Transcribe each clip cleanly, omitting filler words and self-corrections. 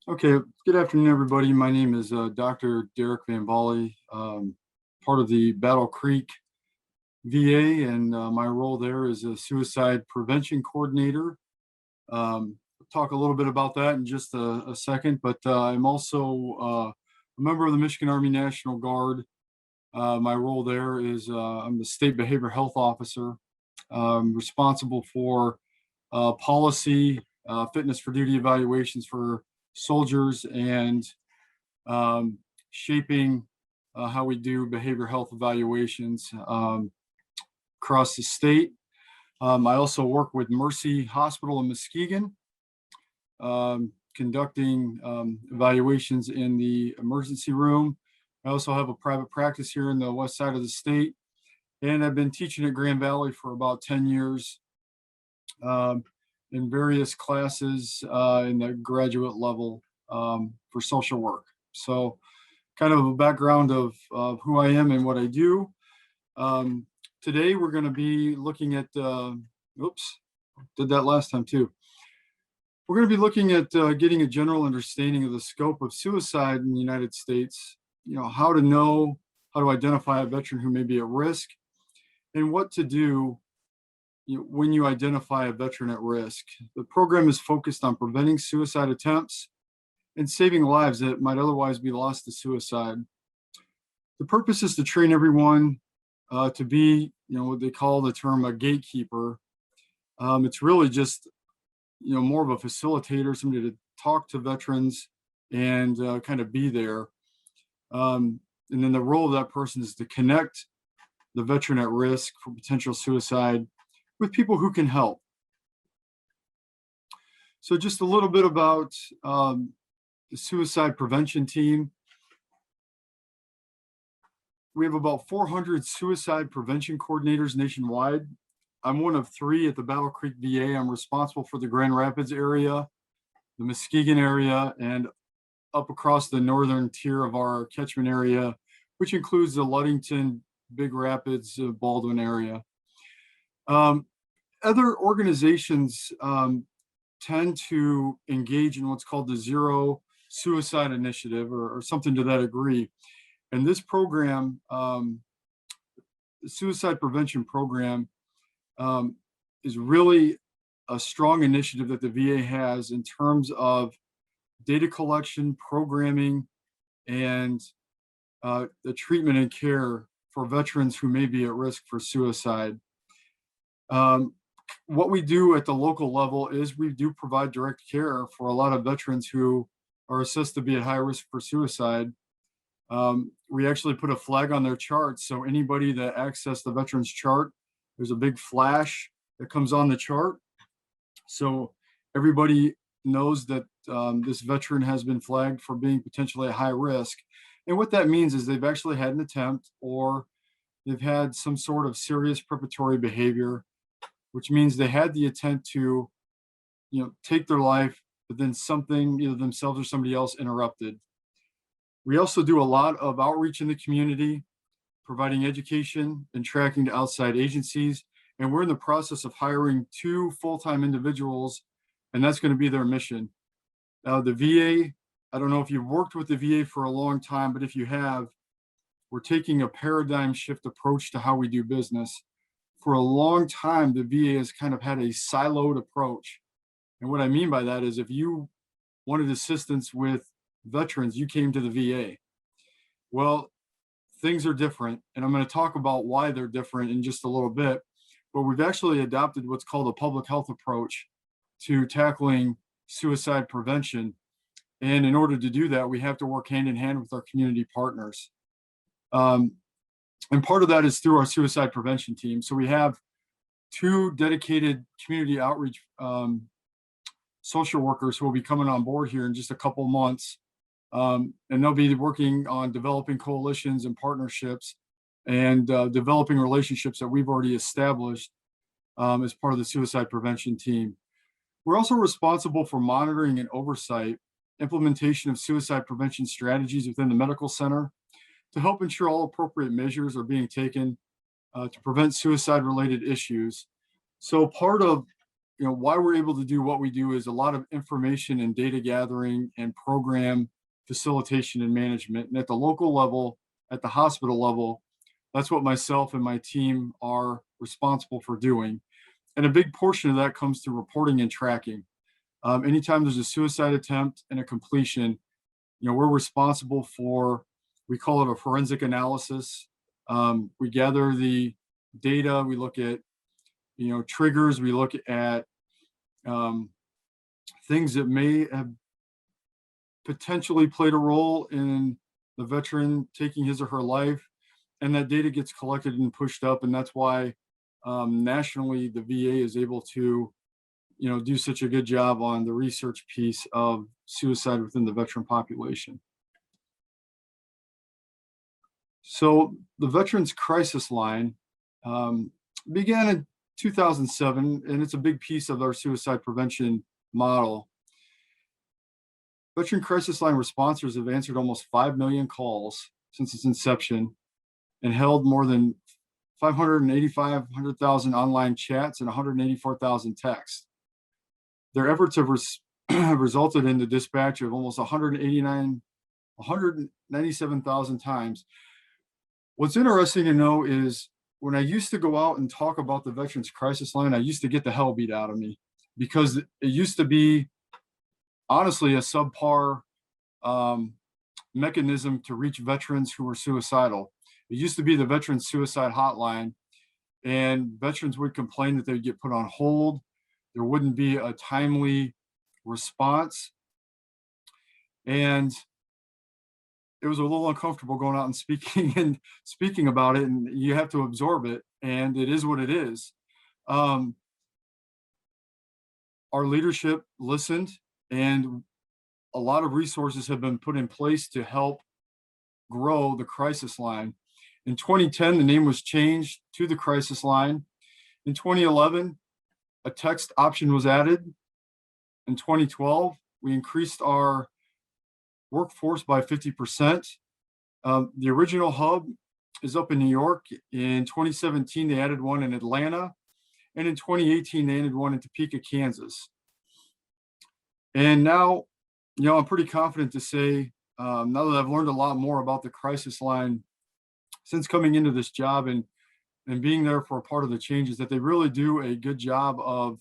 Okay, good afternoon, everybody. My name is Dr. Derek Van Volley, part of the Battle Creek VA, and my role there is a suicide prevention coordinator. We'll talk a little bit about that in just a second, but I'm also a member of the Michigan Army National Guard. My role there is I'm the state behavioral health officer, responsible for policy, fitness for duty evaluations for soldiers, and um, shaping how we do behavioral health evaluations across the state. I also work with Mercy Hospital in Muskegon, conducting evaluations in the emergency room. I also have a private practice here in the west side of the state, and I've been teaching at Grand Valley for about 10 years um, in various classes in the graduate level for social work. So, kind of a background of who I am and what I do. Um, Today, we're going to be looking at, oops, did that last time too. We're going to be looking at getting a general understanding of the scope of suicide in the United States, how to know, how to identify a veteran who may be at risk, and what to do when you identify a veteran at risk. The program is focused on preventing suicide attempts and saving lives that might otherwise be lost to suicide. The purpose is to train everyone to be, what they call the term a gatekeeper. It's really just, more of a facilitator, somebody to talk to veterans and kind of be there. And then the role of that person is to connect the veteran at risk for potential suicide with people who can help. So just a little bit about the suicide prevention team. We have about 400 suicide prevention coordinators nationwide. I'm one of 3 at the Battle Creek VA. I'm responsible for the Grand Rapids area, the Muskegon area, and up across the northern tier of our catchment area, which includes the Ludington, Big Rapids, Baldwin area. Other organizations tend to engage in what's called the Zero Suicide Initiative or something to that degree. And this program, the suicide prevention program, is really a strong initiative that the VA has in terms of data collection, programming, and the treatment and care for veterans who may be at risk for suicide. What we do at the local level is we do provide direct care for a lot of veterans who are assessed to be at high risk for suicide. We actually put a flag on their chart. So anybody that accessed the veterans chart, there's a big flash that comes on the chart. So everybody knows that this veteran has been flagged for being potentially at high risk. And what that means is they've actually had an attempt or they've had some sort of serious preparatory behavior, which means they had the intent to, take their life, but then something, either themselves or somebody else, interrupted. We also do a lot of outreach in the community, providing education and tracking to outside agencies. And we're in the process of hiring 2 full-time individuals, and that's going to be their mission. The VA, I don't know if you've worked with the VA for a long time, but if you have, we're taking a paradigm shift approach to how we do business. For a long time, the VA has kind of had a siloed approach. And what I mean by that is if you wanted assistance with veterans, you came to the VA. Well, things are different, and I'm going to talk about why they're different in just a little bit. But we've actually adopted what's called a public health approach to tackling suicide prevention. And in order to do that, we have to work hand in hand with our community partners. And part of that is through our suicide prevention team. So we have 2 dedicated community outreach social workers who will be coming on board here in just a couple months. And they'll be working on developing coalitions and partnerships and developing relationships that we've already established as part of the suicide prevention team. We're also responsible for monitoring and oversight implementation of suicide prevention strategies within the medical center to help ensure all appropriate measures are being taken to prevent suicide-related issues. So part of why we're able to do what we do is a lot of information and data gathering and program facilitation and management. And at the local level, at the hospital level, that's what myself and my team are responsible for doing. And a big portion of that comes through reporting and tracking. Anytime there's a suicide attempt and a completion, we're responsible for, we call it a forensic analysis. We gather the data, we look at, triggers, we look at um, things that may have potentially played a role in the veteran taking his or her life, and that data gets collected and pushed up, and that's why nationally the VA is able to do such a good job on the research piece of suicide within the veteran population. So the Veterans Crisis Line began in 2007, and it's a big piece of our suicide prevention model. Veteran Crisis Line responses have answered almost 5 million calls since its inception and held more than 585,000 online chats and 184,000 texts. Their efforts have have resulted in the dispatch of almost 197,000 times. What's interesting to know is when I used to go out and talk about the Veterans Crisis Line, I used to get the hell beat out of me because it used to be honestly a subpar mechanism to reach veterans who were suicidal. It used to be the Veterans Suicide Hotline, and veterans would complain that they'd get put on hold. There wouldn't be a timely response. And it was a little uncomfortable going out and speaking about it, and you have to absorb it, and it is what it is. Our leadership listened, and a lot of resources have been put in place to help grow the crisis line. In 2010, the name was changed to the crisis line. In 2011, a text option was added. In 2012, we increased our workforce by 50%. The original hub is up in New York. In 2017, they added one in Atlanta. And in 2018, they added one in Topeka, Kansas. And now, I'm pretty confident to say, now that I've learned a lot more about the crisis line since coming into this job and being there for a part of the changes, that they really do a good job of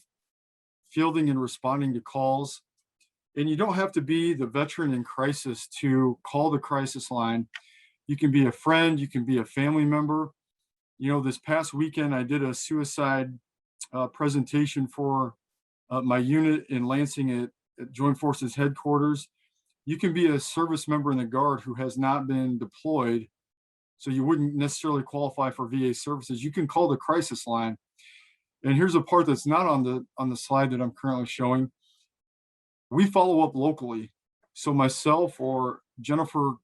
fielding and responding to calls. And you don't have to be the veteran in crisis to call the crisis line. You can be a friend, you can be a family member. This past weekend, I did a suicide presentation for my unit in Lansing at Joint Forces headquarters. You can be a service member in the Guard who has not been deployed, so you wouldn't necessarily qualify for VA services. You can call the crisis line. And here's a part that's not on the slide that I'm currently showing. We follow up locally. So myself or Jennifer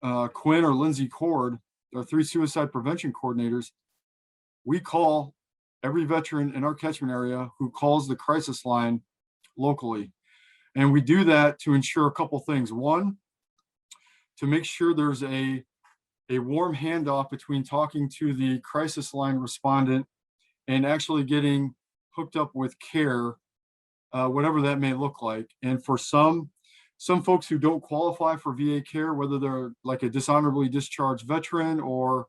Quinn or Lindsay Cord, our 3 suicide prevention coordinators, we call every veteran in our catchment area who calls the crisis line locally. And we do that to ensure a couple things. One, to make sure there's a warm handoff between talking to the crisis line respondent and actually getting hooked up with care, whatever that may look like. And for some folks who don't qualify for VA care, whether they're like a dishonorably discharged veteran or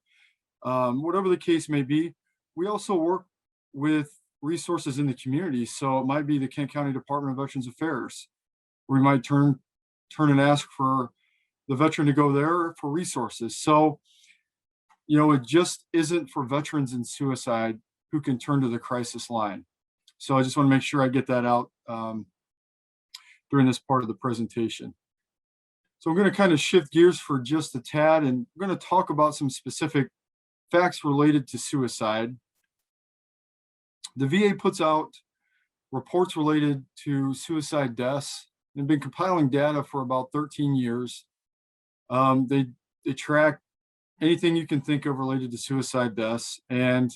whatever the case may be, we also work with resources in the community. So it might be the Kent County Department of Veterans Affairs. We might turn and ask for the veteran to go there for resources. So, it just isn't for veterans in suicide who can turn to the crisis line. So I just want to make sure I get that out during this part of the presentation. So I'm going to kind of shift gears for just a tad, and we're going to talk about some specific facts related to suicide. The VA puts out reports related to suicide deaths. They've been compiling data for about 13 years. They track anything you can think of related to suicide deaths, and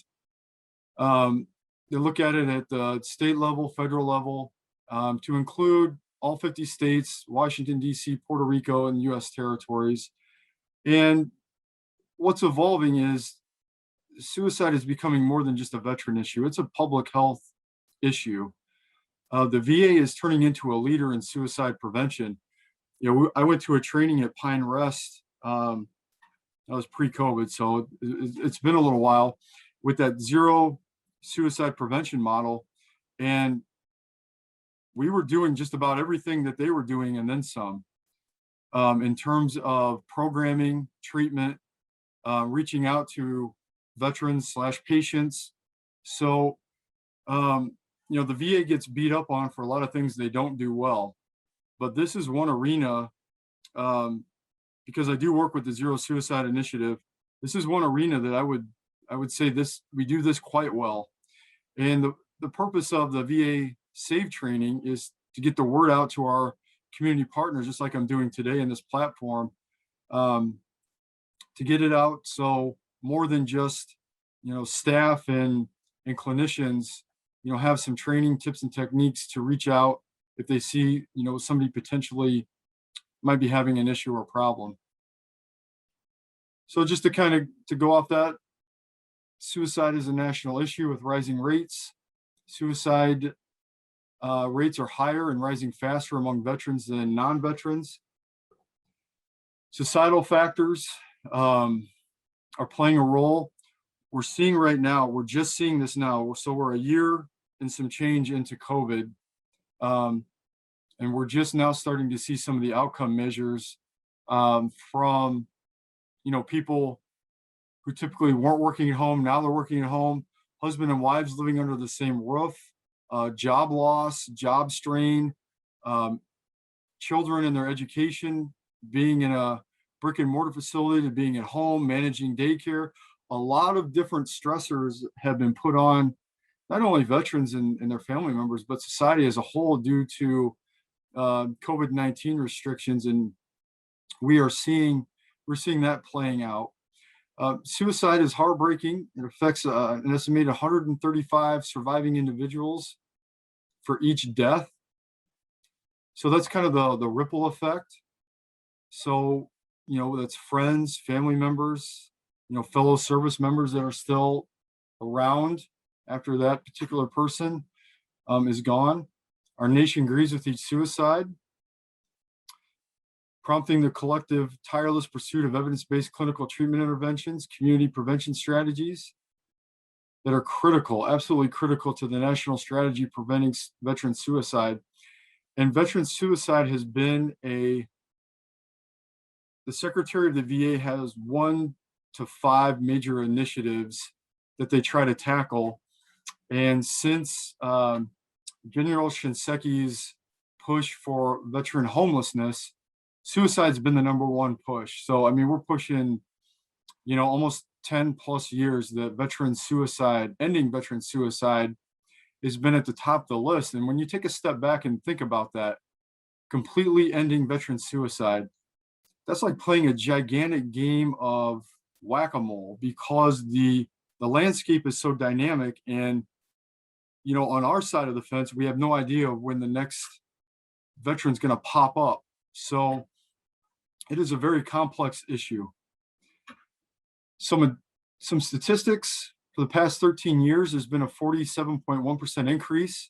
they look at it at the state level, federal level, to include all 50 states, Washington, D.C., Puerto Rico, and U.S. territories. And what's evolving is suicide is becoming more than just a veteran issue. It's a public health issue. The VA is turning into a leader in suicide prevention. I went to a training at Pine Rest. That was pre-COVID, so it's been a little while with that zero suicide prevention model. And we were doing just about everything that they were doing and then some, in terms of programming, treatment, reaching out to veterans slash patients. So, the VA gets beat up on for a lot of things they don't do well. But this is one arena, because I do work with the Zero Suicide Initiative. This is one arena that I would say we do this quite well. And the purpose of the VA SAVE training is to get the word out to our community partners, just like I'm doing today in this platform, to get it out so more than just staff and clinicians have some training tips and techniques to reach out if they see somebody potentially might be having an issue or problem. So just to go off that, suicide is a national issue with rising rates. Suicide rates are higher and rising faster among veterans than non-veterans. Societal factors are playing a role. We're just seeing this now. So we're a year and some change into COVID. And we're just now starting to see some of the outcome measures from people who typically weren't working at home. Now they're working at home, husband and wives living under the same roof, job loss, job strain, children in their education, being in a brick and mortar facility to being at home, managing daycare. A lot of different stressors have been put on not only veterans and their family members, but society as a whole due to COVID-19 restrictions. And we're seeing that playing out. Suicide is heartbreaking. It affects an estimated 135 surviving individuals for each death. So that's kind of the ripple effect. So, that's friends, family members, fellow service members that are still around after that particular person is gone. Our nation grieves with each suicide, prompting the collective tireless pursuit of evidence-based clinical treatment interventions, community prevention strategies that are critical, absolutely critical to the national strategy preventing veteran suicide. And veteran suicide has been the Secretary of the VA has 1 to 5 major initiatives that they try to tackle. And since General Shinseki's push for veteran homelessness, suicide's been the #1 push. So, we're pushing, almost 10 plus years that ending veteran suicide has been at the top of the list. And when you take a step back and think about that, completely ending veteran suicide, that's like playing a gigantic game of whack-a-mole, because the landscape is so dynamic. And, on our side of the fence, we have no idea when the next veteran's going to pop up. So it is a very complex issue. Some statistics: for the past 13 years, there's been a 47.1% increase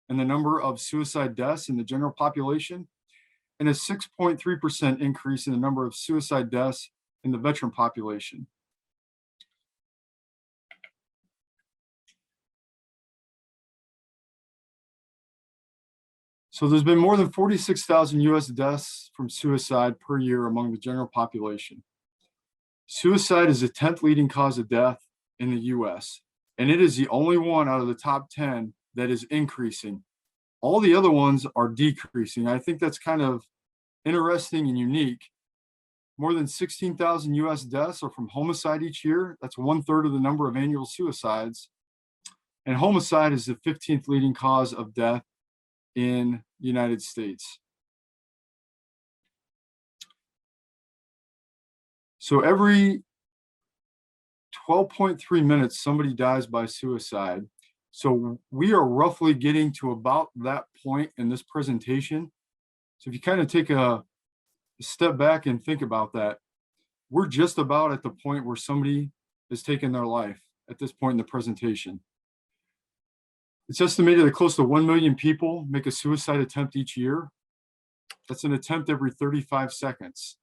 in the number of suicide deaths in the general population, and a 6.3% increase in the number of suicide deaths in the veteran population. So there's been more than 46,000 US deaths from suicide per year among the general population. Suicide is the 10th leading cause of death in the US, and it is the only one out of the top 10 that is increasing. All the other ones are decreasing. I think that's kind of interesting and unique. More than 16,000 US deaths are from homicide each year. That's 1/3 of the number of annual suicides. And homicide is the 15th leading cause of death in the United States. So every 12.3 minutes, somebody dies by suicide. So we are roughly getting to about that point in this presentation. So if you kind of take a step back and think about that, we're just about at the point where somebody has taken their life at this point in the presentation. It's estimated that close to 1 million people make a suicide attempt each year. That's an attempt every 35 seconds.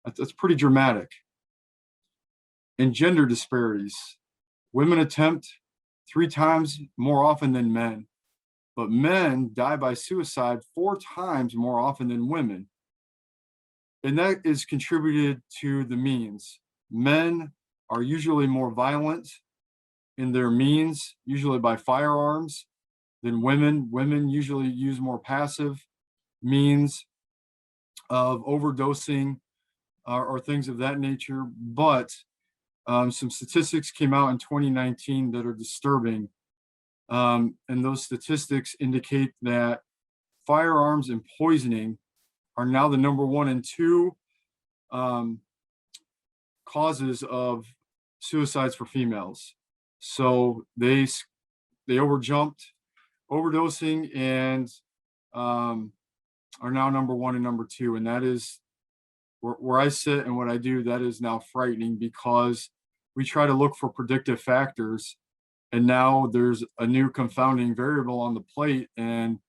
That's pretty dramatic. And gender disparities. Women attempt 3 times more often than men, but men die by suicide 4 times more often than women. And that is contributed to the means. Men are usually more violent in their means, usually by firearms, than women. Women usually use more passive means of overdosing or things of that nature. But some statistics came out in 2019 that are disturbing. And those statistics indicate that firearms and poisoning are now the number 1 and 2 causes of suicides for females. So they overjumped overdosing and are now number 1 and number 2. And that is where I sit and what I do. That is now frightening because we try to look for predictive factors, and now there's a new confounding variable on the plate, and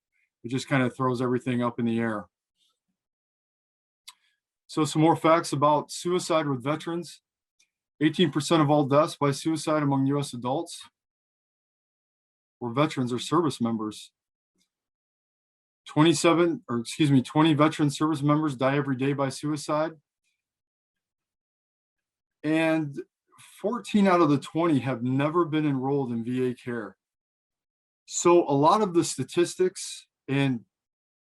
it just kind of throws everything up in the air. So some more facts about suicide with veterans. 18% of all deaths by suicide among US adults were veterans or service members. 20 veteran service members die every day by suicide. And 14 out of the 20 have never been enrolled in VA care. So a lot of the statistics, and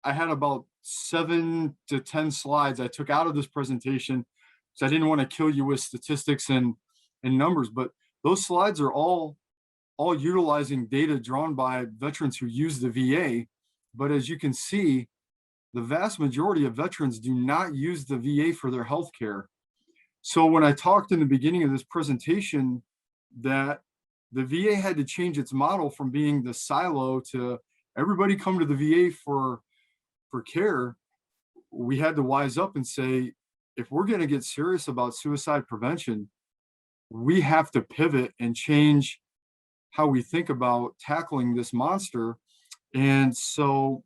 I had about 7 to 10 slides I took out of this presentation because I didn't want to kill you with statistics and numbers, but those slides are all utilizing data drawn by veterans who use the VA. But as you can see, the vast majority of veterans do not use the VA for their health care. So when I talked in the beginning of this presentation that the VA had to change its model from being the silo to everybody come to the VA for care, we had to wise up and say, if we're going to get serious about suicide prevention, we have to pivot and change how we think about tackling this monster. And so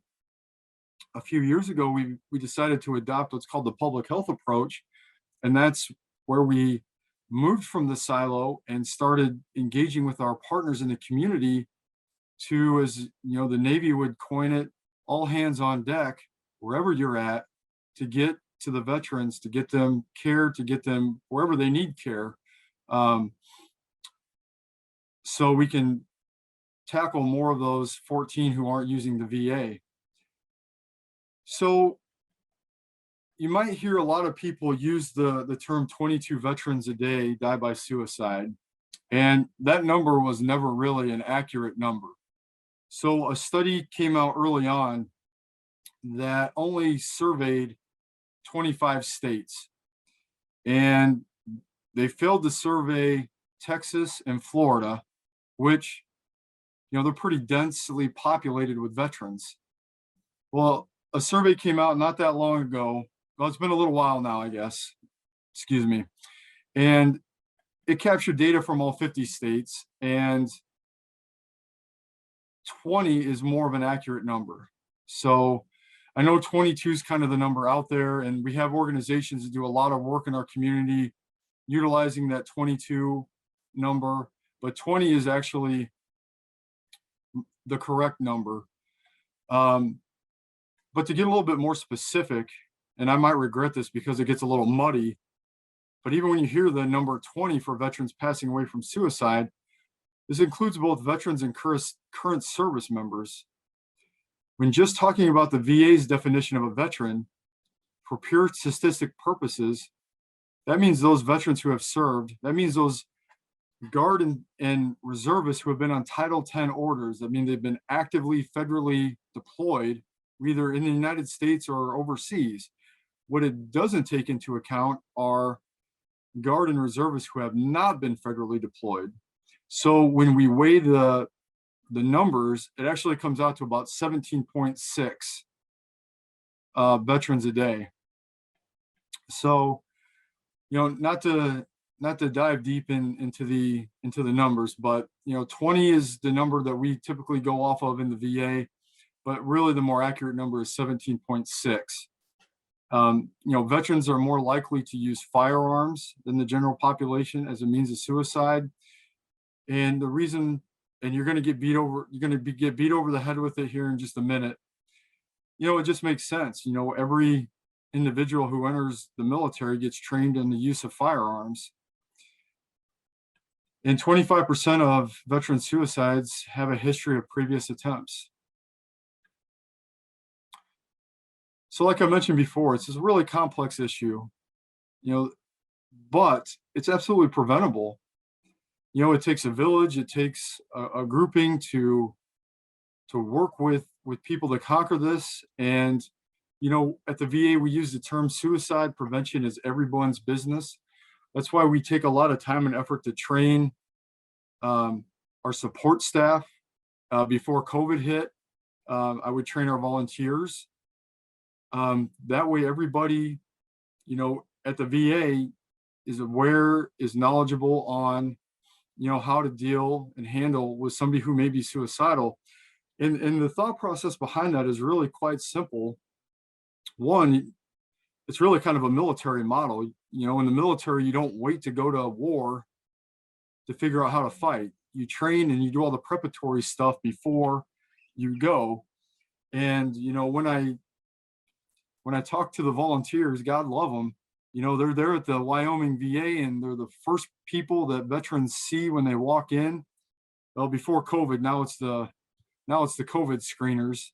a few years ago, we decided to adopt what's called the public health approach. And that's where we moved from the silo and started engaging with our partners in the community to, as you know, the Navy would coin it, all hands on deck, wherever you're at, to get to the veterans, to get them care, to get them wherever they need care. So we can tackle more of those 14 who aren't using the VA. So you might hear a lot of people use the term 22 veterans a day die by suicide. And that number was never really an accurate number. So a study came out early on that only surveyed 25 states. And they failed to survey Texas and Florida, which, you know, they're pretty densely populated with veterans. Well, a survey came out not that long ago. Well, it's been a little while now, I guess. Excuse me. And it captured data from all 50 states, and 20 is more of an accurate number. So I know 22 is kind of the number out there, and we have organizations that do a lot of work in our community utilizing that 22 number, but 20 is actually the correct number. But to get a little bit more specific, and I might regret this because it gets a little muddy, but even when you hear the number 20 for veterans passing away from suicide, this includes both veterans and current service members. When just talking about the VA's definition of a veteran, for pure statistic purposes, that means those veterans who have served, that means those Guard and reservists who have been on Title 10 orders. That means they've been actively federally deployed, either in the United States or overseas. What it doesn't take into account are Guard and reservists who have not been federally deployed. So when we weigh the numbers, it actually comes out to about 17.6 veterans a day. So, you know, not to not to dive deep into the numbers, but 20 is the number that we typically go off of in the VA, but really the more accurate number is 17.6. Veterans are more likely to use firearms than the general population as a means of suicide. And the reason, and you're going to get beat over, get beat over the head with it here in just a minute. It just makes sense. Every individual who enters the military gets trained in the use of firearms. And 25% of veteran suicides have a history of previous attempts. So like I mentioned before, it's a really complex issue, but it's absolutely preventable. It takes a village, it takes a grouping to work with people to conquer this. And, at the VA, we use the term suicide prevention as everyone's business. That's why we take a lot of time and effort to train our support staff. Before COVID hit, I would train our volunteers. That way, everybody, at the VA is aware, is knowledgeable on, how to deal and handle with somebody who may be suicidal. And the thought process behind that is really quite simple. One, it's really kind of a military model. In the military, you don't wait to go to a war to figure out how to fight. You train and you do all the preparatory stuff before you go. And, when I talk to the volunteers, God love them, they're there at the Wyoming VA, and they're the first people that veterans see when they walk in. Well, before COVID, now it's the COVID screeners,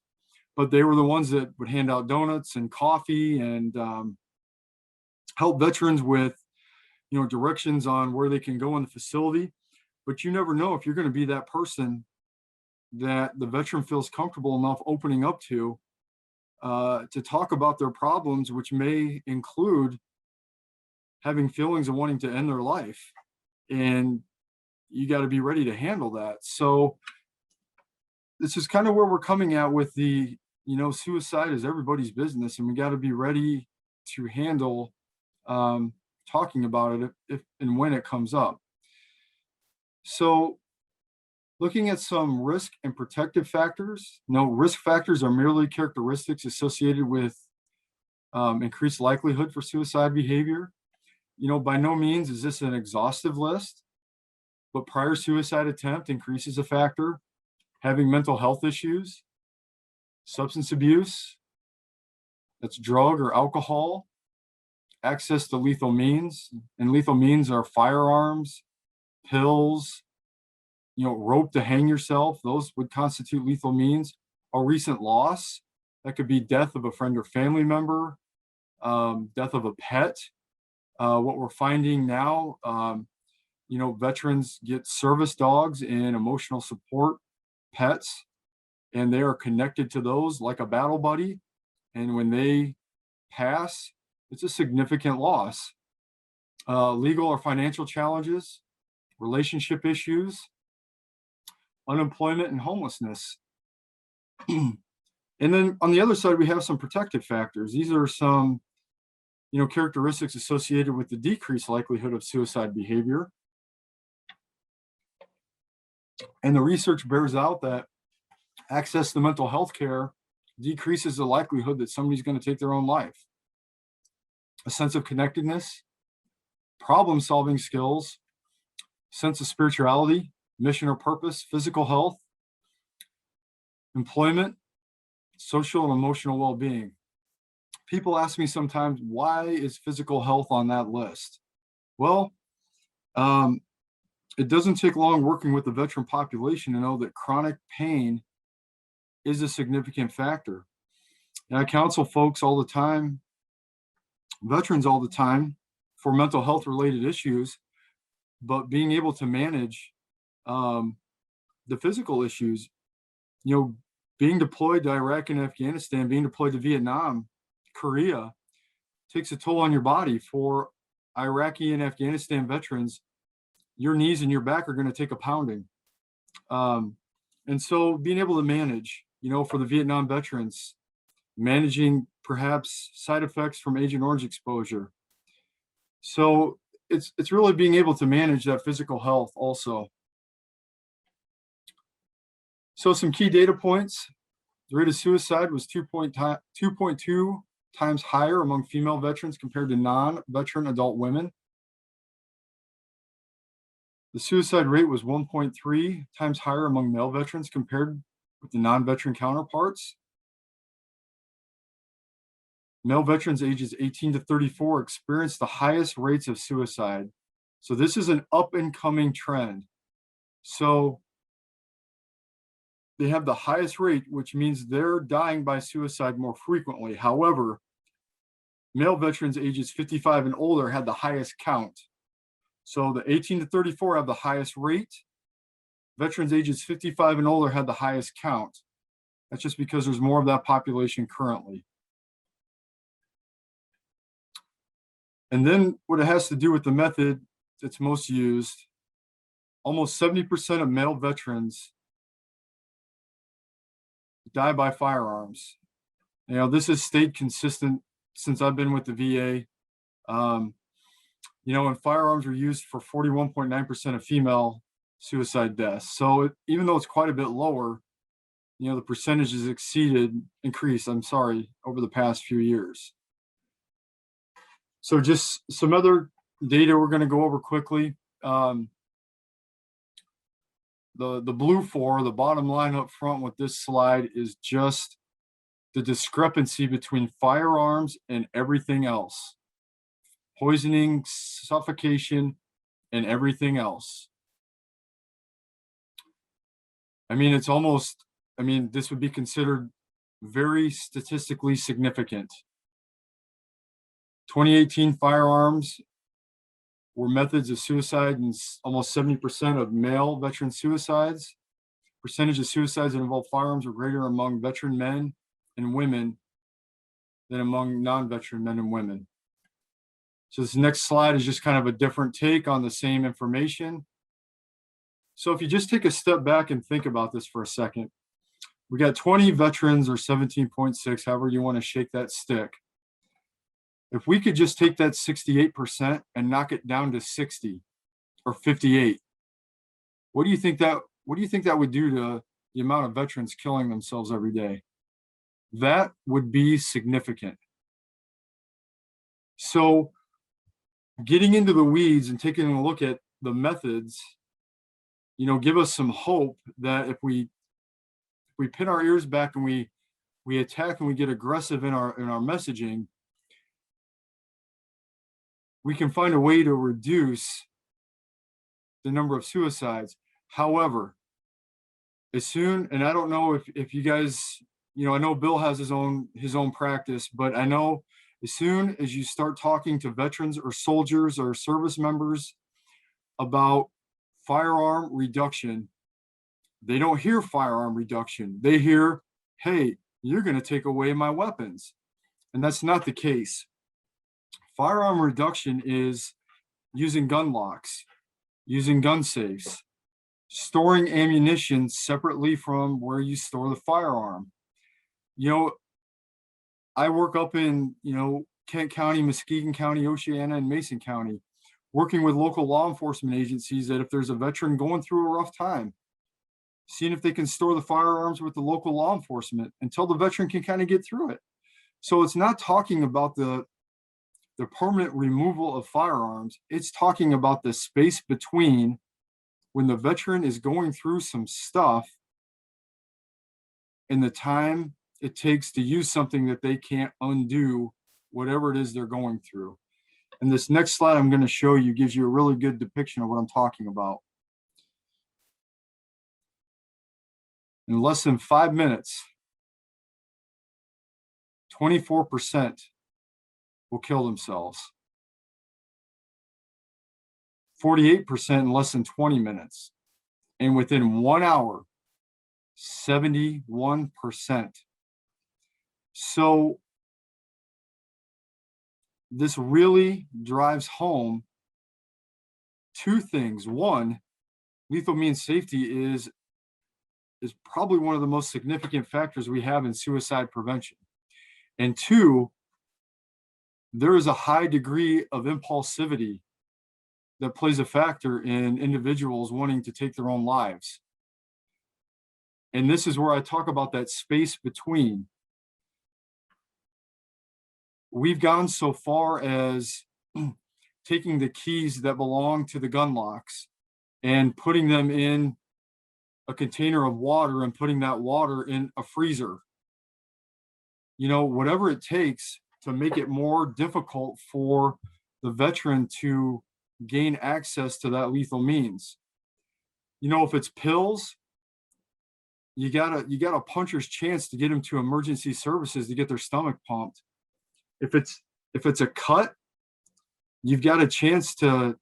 but they were the ones that would hand out donuts and coffee and help veterans with, directions on where they can go in the facility. But you never know if you're going to be that person that the veteran feels comfortable enough opening up to talk about their problems, which may include having feelings of wanting to end their life. And you got to be ready to handle that. So this is kind of where we're coming at with the, suicide is everybody's business, and we got to be ready to handle talking about it if and when it comes up. So looking at some risk and protective factors. Risk factors are merely characteristics associated with increased likelihood for suicide behavior. By no means is this an exhaustive list, but prior suicide attempt increases a factor. Having mental health issues, substance abuse, that's drug or alcohol, access to lethal means, and lethal means are firearms, pills, rope to hang yourself, those would constitute lethal means. A recent loss, that could be death of a friend or family member, death of a pet. What we're finding now, veterans get service dogs and emotional support pets, and they are connected to those like a battle buddy. And when they pass, it's a significant loss. Legal or financial challenges, relationship issues, unemployment, and homelessness. And then on the other side, we have some protective factors. These are some, characteristics associated with the decreased likelihood of suicide behavior. And the research bears out that access to mental health care decreases the likelihood that somebody's going to take their own life. A sense of connectedness, problem-solving skills, sense of spirituality, mission or purpose, physical health, employment, social and emotional well-being. People ask me sometimes, why is physical health on that list? Well, it doesn't take long working with the veteran population to know that chronic pain is a significant factor. And I counsel folks all the time, veterans all the time, for mental health related issues, but being able to manage the physical issues, being deployed to Iraq and Afghanistan, being deployed to Vietnam, Korea, takes a toll on your body. For Iraqi and Afghanistan veterans, your knees and your back are going to take a pounding. And so being able to manage, for the Vietnam veterans, managing perhaps side effects from Agent Orange exposure. So it's really being able to manage that physical health also. So some key data points. The rate of suicide was 2.2 times higher among female veterans compared to non-veteran adult women. The suicide rate was 1.3 times higher among male veterans compared with the non-veteran counterparts. Male veterans ages 18 to 34 experienced the highest rates of suicide. So this is an up and coming trend. So they have the highest rate, which means they're dying by suicide more frequently. However, male veterans ages 55 and older had the highest count. So the 18 to 34 have the highest rate. Veterans ages 55 and older had the highest count. That's just because there's more of that population currently. And then what it has to do with the method that's most used, almost 70% of male veterans die by firearms. You know, this has stayed consistent since I've been with the VA. You know, and firearms are used for 41.9% of female suicide deaths. So even though it's quite a bit lower, you know, the percentage has increased, over the past few years. So just some other data we're going to go over quickly. The blue the bottom line up front with this slide is just the discrepancy between firearms and everything else. Poisoning, suffocation, and everything else. I mean, this would be considered very statistically significant. 2018 firearms were methods of suicide in almost 70% of male veteran suicides. Percentage of suicides that involve firearms were greater among veteran men and women than among non-veteran men and women. So this next slide is just kind of a different take on the same information. So if you just take a step back and think about this for a second, we got 20 veterans or 17.6, however you want to shake that stick. If we could just take that 68% and knock it down to 60 or 58, what do you think that would do to the amount of veterans killing themselves every day? That would be significant. So getting into the weeds and taking a look at the methods, you know, give us some hope that if we pin our ears back and we attack and we get aggressive in our messaging, we can find a way to reduce the number of suicides. However, and I don't know if you guys, you know, I know Bill has his own practice, but I know as soon as you start talking to veterans or soldiers or service members about firearm reduction, they don't hear firearm reduction. They hear, hey, you're going to take away my weapons. And that's not the case. Firearm reduction is using gun locks, using gun safes, storing ammunition separately from where you store the firearm. You know, I work up in, you know, Kent County, Muskegon County, Oceana, and Mason County, working with local law enforcement agencies that if there's a veteran going through a rough time, seeing if they can store the firearms with the local law enforcement until the veteran can kind of get through it. So it's not talking about the permanent removal of firearms. It's talking about the space between when the veteran is going through some stuff and the time it takes to use something that they can't undo, whatever it is they're going through. And this next slide I'm going to show you gives you a really good depiction of what I'm talking about. In less than 5 minutes, 24% will kill themselves. 48% in less than 20 minutes. And within 1 hour, 71%. So this really drives home two things. One, lethal means safety is probably one of the most significant factors we have in suicide prevention. And two, there is a high degree of impulsivity that plays a factor in individuals wanting to take their own lives. And this is where I talk about that space between. We've gone so far as taking the keys that belong to the gun locks and putting them in a container of water and putting that water in a freezer. You know, whatever it takes to make it more difficult for the veteran to gain access to that lethal means. You know, if it's pills, you got a puncher's chance to get them to emergency services to get their stomach pumped. If it's a cut, you've got a chance to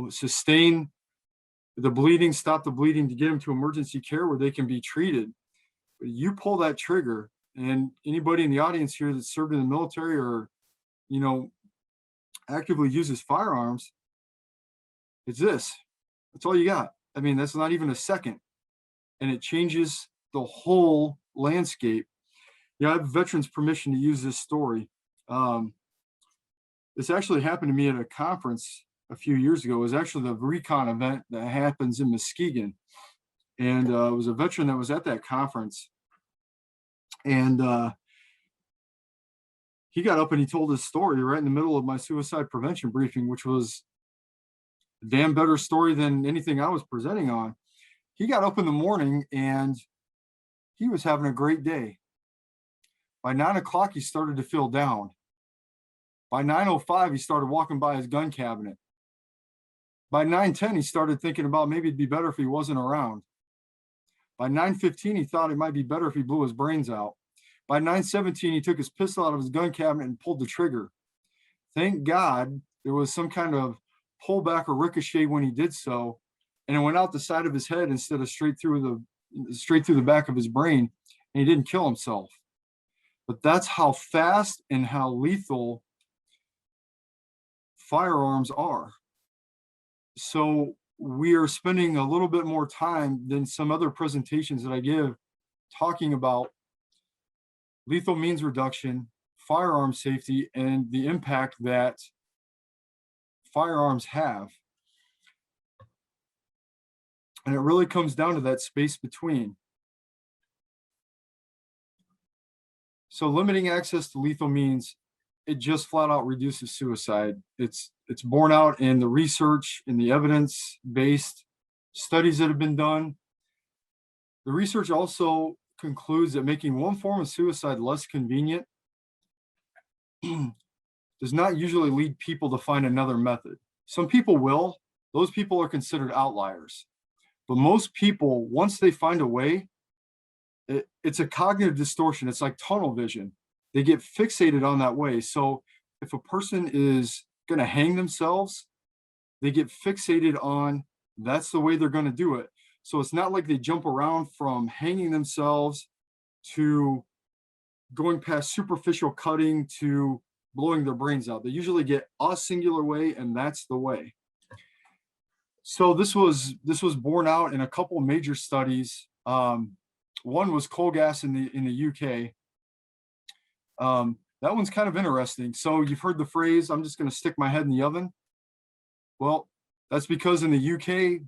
sustain the bleeding, stop the bleeding, to get them to emergency care where they can be treated. But you pull that trigger, and anybody in the audience here that served in the military or actively uses firearms, it's this. That's all you got. I mean, that's not even a second, and it changes the whole landscape. I have veterans' permission to use this story. This actually happened to me at a conference a few years ago. It was actually the recon event that happens in Muskegon. And it was a veteran that was at that conference. And he got up and he told his story right in the middle of my suicide prevention briefing, which was a damn better story than anything I was presenting on. He got up in the morning and he was having a great day. By 9 o'clock, he started to feel down. By 9:05, he started walking by his gun cabinet. By 9:10, he started thinking about maybe it'd be better if he wasn't around. By 9:15, he thought it might be better if he blew his brains out. By 9:17, he took his pistol out of his gun cabinet and pulled the trigger. Thank God there was some kind of pullback or ricochet when he did so, and it went out the side of his head instead of straight through the back of his brain, and he didn't kill himself. But that's how fast and how lethal firearms are. So we are spending a little bit more time than some other presentations that I give talking about lethal means reduction, firearm safety, and the impact that firearms have. And it really comes down to that space between. So limiting access to lethal means, it just flat out reduces suicide. It's borne out in the research, in the evidence-based studies that have been done. The research also concludes that making one form of suicide less convenient does not usually lead people to find another method. Some people will. Those people are considered outliers. But most people, once they find a way, it's a cognitive distortion. It's like tunnel vision. They get fixated on that way. So if a person is going to hang themselves, they get fixated on that's the way they're going to do it. So it's not like they jump around from hanging themselves to going past superficial cutting to blowing their brains out. They usually get a singular way, and that's the way. So this was borne out in a couple of major studies. One was coal gas in the UK. That one's kind of interesting. So you've heard the phrase, I'm just going to stick my head in the oven. Well, that's because in the UK,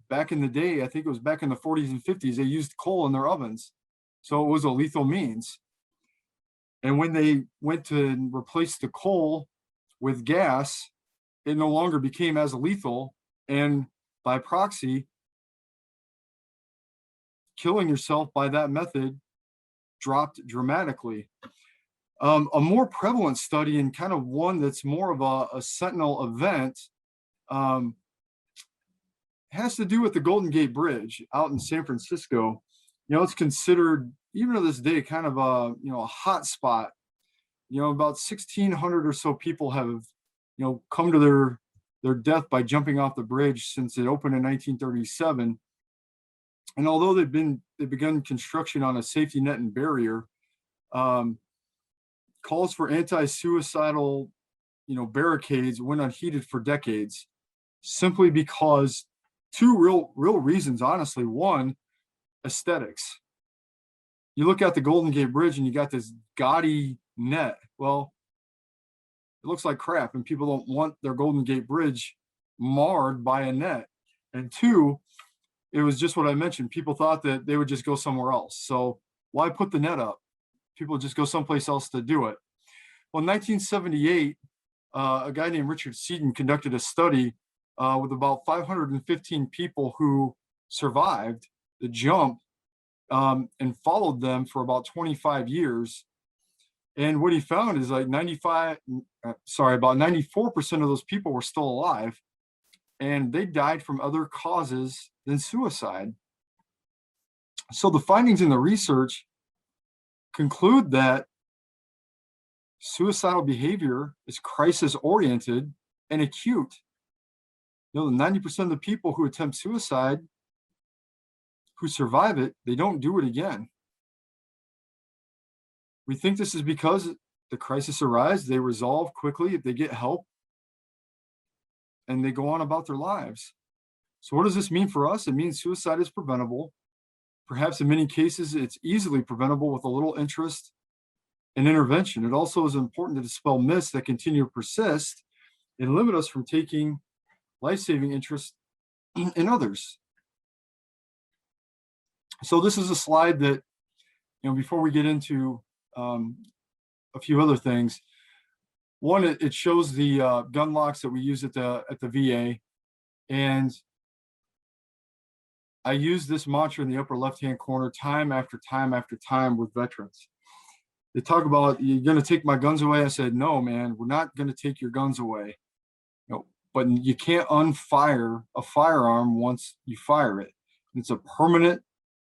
back in the day, I think it was back in the 40s and 50s, they used coal in their ovens. So it was a lethal means. And when they went to replace the coal with gas, it no longer became as lethal. And by proxy, killing yourself by that method dropped dramatically. A more prevalent study, and kind of one that's more of a sentinel event, has to do with the Golden Gate Bridge out in San Francisco. It's considered, even to this day, kind of a hot spot. About 1,600 or so people have, come to their death by jumping off the bridge since it opened in 1937. And although they've begun construction on a safety net and barrier, calls for anti-suicidal, barricades went unheeded for decades, simply because two real reasons, honestly. One, aesthetics. You look at the Golden Gate Bridge and you got this gaudy net. Well, it looks like crap, and people don't want their Golden Gate Bridge marred by a net. And two, it was just what I mentioned. People thought that they would just go somewhere else. So why put the net up? People just go someplace else to do it. Well, in 1978, a guy named Richard Seaton conducted a study with about 515 people who survived the jump and followed them for about 25 years. And what he found is like about 94% of those people were still alive, and they died from other causes than suicide. So the findings in the research conclude that suicidal behavior is crisis oriented and acute. The 90% of the people who attempt suicide, who survive it, they don't do it again. We think this is because the crisis arises, they resolve quickly, if they get help, and they go on about their lives. So what does this mean for us? It means suicide is preventable. Perhaps in many cases, it's easily preventable with a little interest and intervention. It also is important to dispel myths that continue to persist and limit us from taking life-saving interest in others. So this is a slide that, before we get into a few other things. One, it shows the gun locks that we use at the VA, and I use this mantra in the upper left-hand corner time after time after time with veterans. They talk about, you're going to take my guns away. I said, no, man, we're not going to take your guns away. But you can't unfire a firearm once you fire it. It's a permanent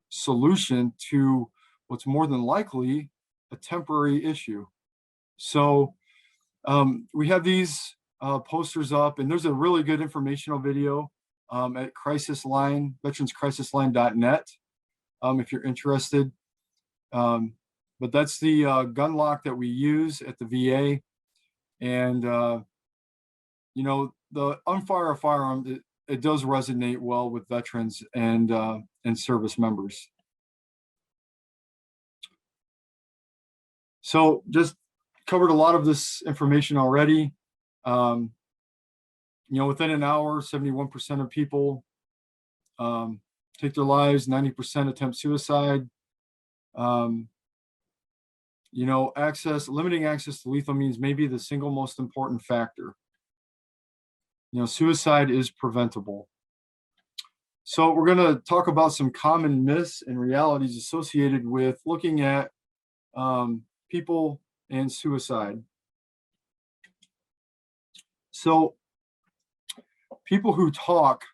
solution to what's more than likely a temporary issue. So we have these posters up, and there's a really good informational video at Crisis Line, veteranscrisisline.net, if you're interested. But that's the gun lock that we use at the VA. And, the unfire a firearm, it does resonate well with veterans and service members. So just covered a lot of this information already. Within an hour, 71% of people take their lives, 90% attempt suicide. Limiting access to lethal means may be the single most important factor. Suicide is preventable. So we're going to talk about some common myths and realities associated with looking at people and suicide. So people who talk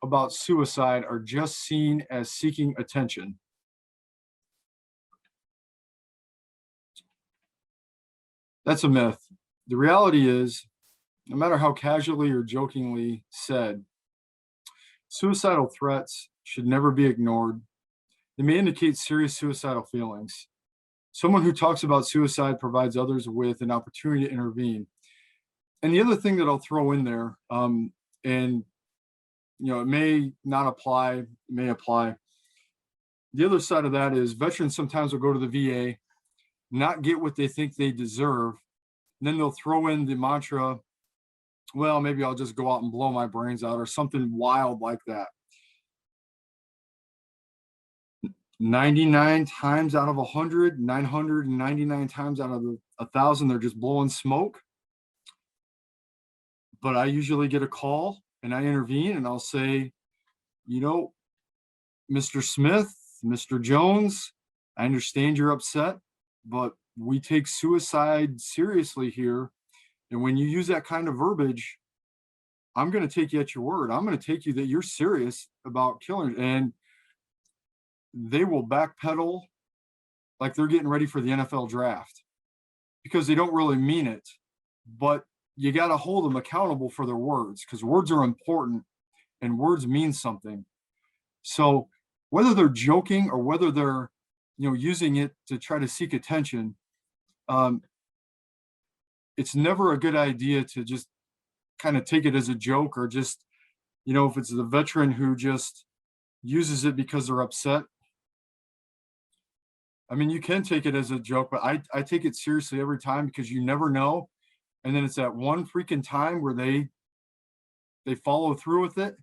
about suicide are just seen as seeking attention. That's a myth. The reality is, no matter how casually or jokingly said, suicidal threats should never be ignored. They may indicate serious suicidal feelings. Someone who talks about suicide provides others with an opportunity to intervene. And the other thing that I'll throw in there, it may not apply, it may apply. The other side of that is veterans sometimes will go to the VA, not get what they think they deserve, and then they'll throw in the mantra, well, maybe I'll just go out and blow my brains out, or something wild like that. 99 times out of 100, 999 times out of 1,000, they're just blowing smoke. But I usually get a call and I intervene and I'll say, Mr. Smith, Mr. Jones, I understand you're upset, but we take suicide seriously here. And when you use that kind of verbiage, I'm going to take you at your word. I'm going to take you that you're serious about killing. And they will backpedal like they're getting ready for the NFL draft because they don't really mean it. But you got to hold them accountable for their words, because words are important and words mean something. So whether they're joking or whether they're, using it to try to seek attention, it's never a good idea to just kind of take it as a joke, or just, if it's the veteran who just uses it because they're upset. I mean, you can take it as a joke, but I take it seriously every time, because you never know. And then it's that one freaking time where they they follow through with it,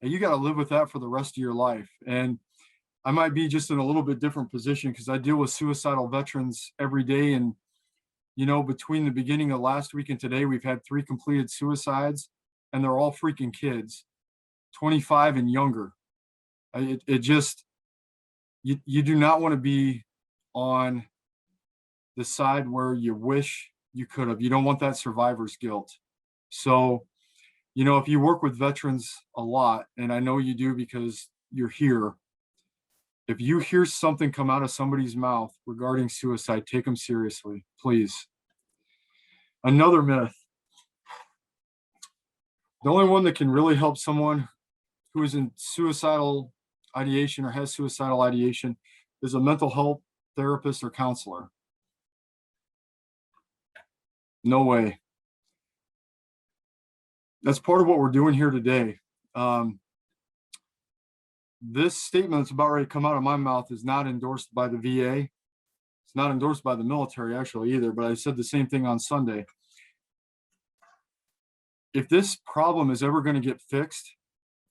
and you got to live with that for the rest of your life. And I might be just in a little bit different position because I deal with suicidal veterans every day. And, between the beginning of last week and today, we've had 3 completed suicides, and they're all freaking kids, 25 and younger. It just, you do not want to be on the side where you wish you could have. You don't want that survivor's guilt. So, if you work with veterans a lot, and I know you do because you're here, if you hear something come out of somebody's mouth regarding suicide, take them seriously, please. Another myth. The only one that can really help someone who is in suicidal ideation or has suicidal ideation is a mental health therapist or counselor. No way. That's part of what we're doing here today. This statement that's about ready to come out of my mouth is not endorsed by the VA. It's not endorsed by the military, actually, either, but I said the same thing on Sunday. If this problem is ever going to get fixed,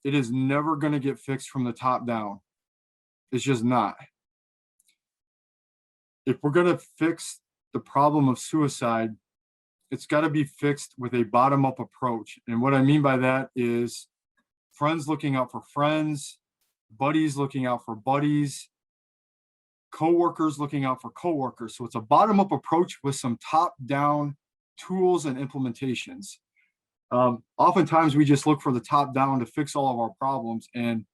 it is never going to get fixed from the top down. It's just not. If we're going to fix the problem of suicide, it's got to be fixed with a bottom-up approach. And what I mean by that is friends looking out for friends, buddies looking out for buddies, coworkers looking out for coworkers. So it's a bottom-up approach with some top-down tools and implementations. Oftentimes we just look for the top down to fix all of our problems. And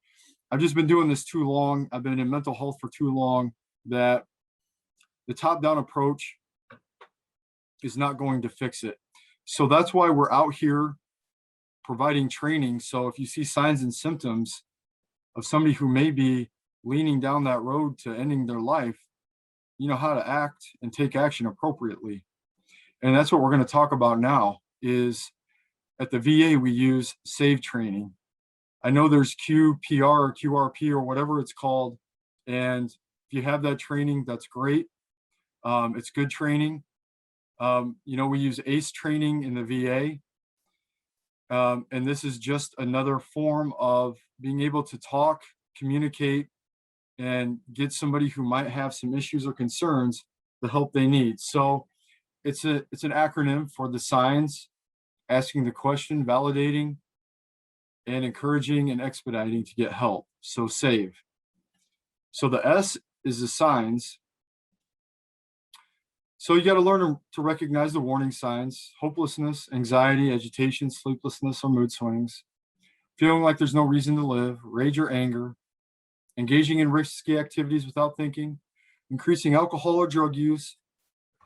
I've just been doing this too long. I've been in mental health for too long that the top down approach is not going to fix it. So that's why we're out here providing training. So if you see signs and symptoms of somebody who may be leaning down that road to ending their life, you know how to act and take action appropriately. And that's what we're going to talk about now is at the VA, we use SAVE training. I know there's QPR or QRP or whatever it's called. And if you have that training, that's great. It's good training. We use ACE training in the VA. And this is just another form of being able to talk, communicate, and get somebody who might have some issues or concerns the help they need. So it's an acronym for the signs: asking the question, validating, and encouraging and expediting to get help. So SAVE. So the S is the signs. So you got to learn to recognize the warning signs: hopelessness, anxiety, agitation, sleeplessness, or mood swings, feeling like there's no reason to live, rage or anger, engaging in risky activities without thinking, increasing alcohol or drug use,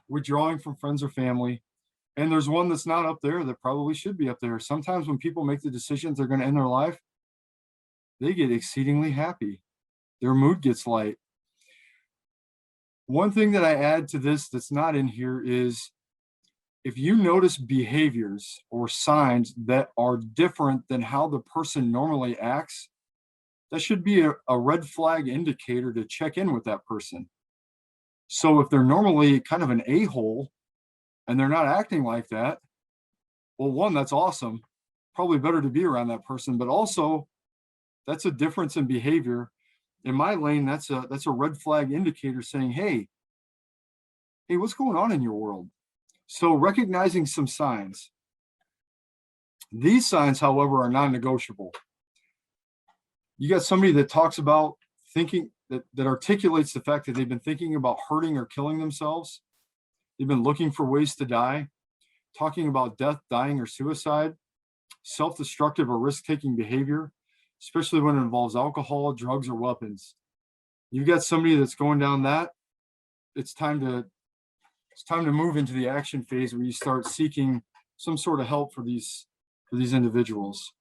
withdrawing from friends or family. And there's one that's not up there that probably should be up there. Sometimes when people make the decisions they're going to end their life, they get exceedingly happy. Their mood gets light. One thing that I add to this that's not in here is if you notice behaviors or signs that are different than how the person normally acts, that should be a red flag indicator to check in with that person. So if they're normally kind of an a-hole and they're not acting like that, well, one, that's awesome. Probably better to be around that person, but also that's a difference in behavior. In my lane, that's a red flag indicator saying, hey, what's going on in your world? So recognizing some signs. These signs, however, are non-negotiable. You got somebody that talks about thinking, that articulates the fact that they've been thinking about hurting or killing themselves. They've been looking for ways to die, talking about death, dying, or suicide, self-destructive or risk-taking behavior, especially when it involves alcohol, drugs, or weapons. You've got somebody that's going down that, it's time to move into the action phase where you start seeking some sort of help for these individuals.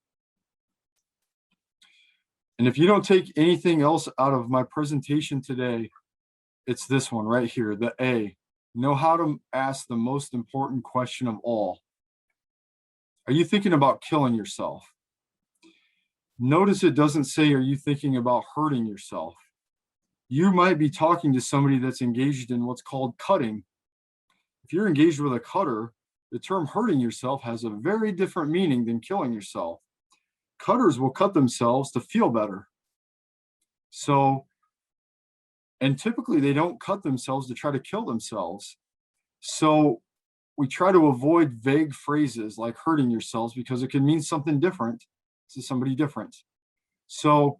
And if you don't take anything else out of my presentation today, it's this one right here, the A. Know how to ask the most important question of all. Are you thinking about killing yourself? Notice it doesn't say, are you thinking about hurting yourself? You might be talking to somebody that's engaged in what's called cutting. If you're engaged with a cutter, the term hurting yourself has a very different meaning than killing yourself. cutters will cut themselves to feel better. So, and typically they don't cut themselves to try to kill themselves. So we try to avoid vague phrases like hurting yourselves because it can mean something different to somebody different. So,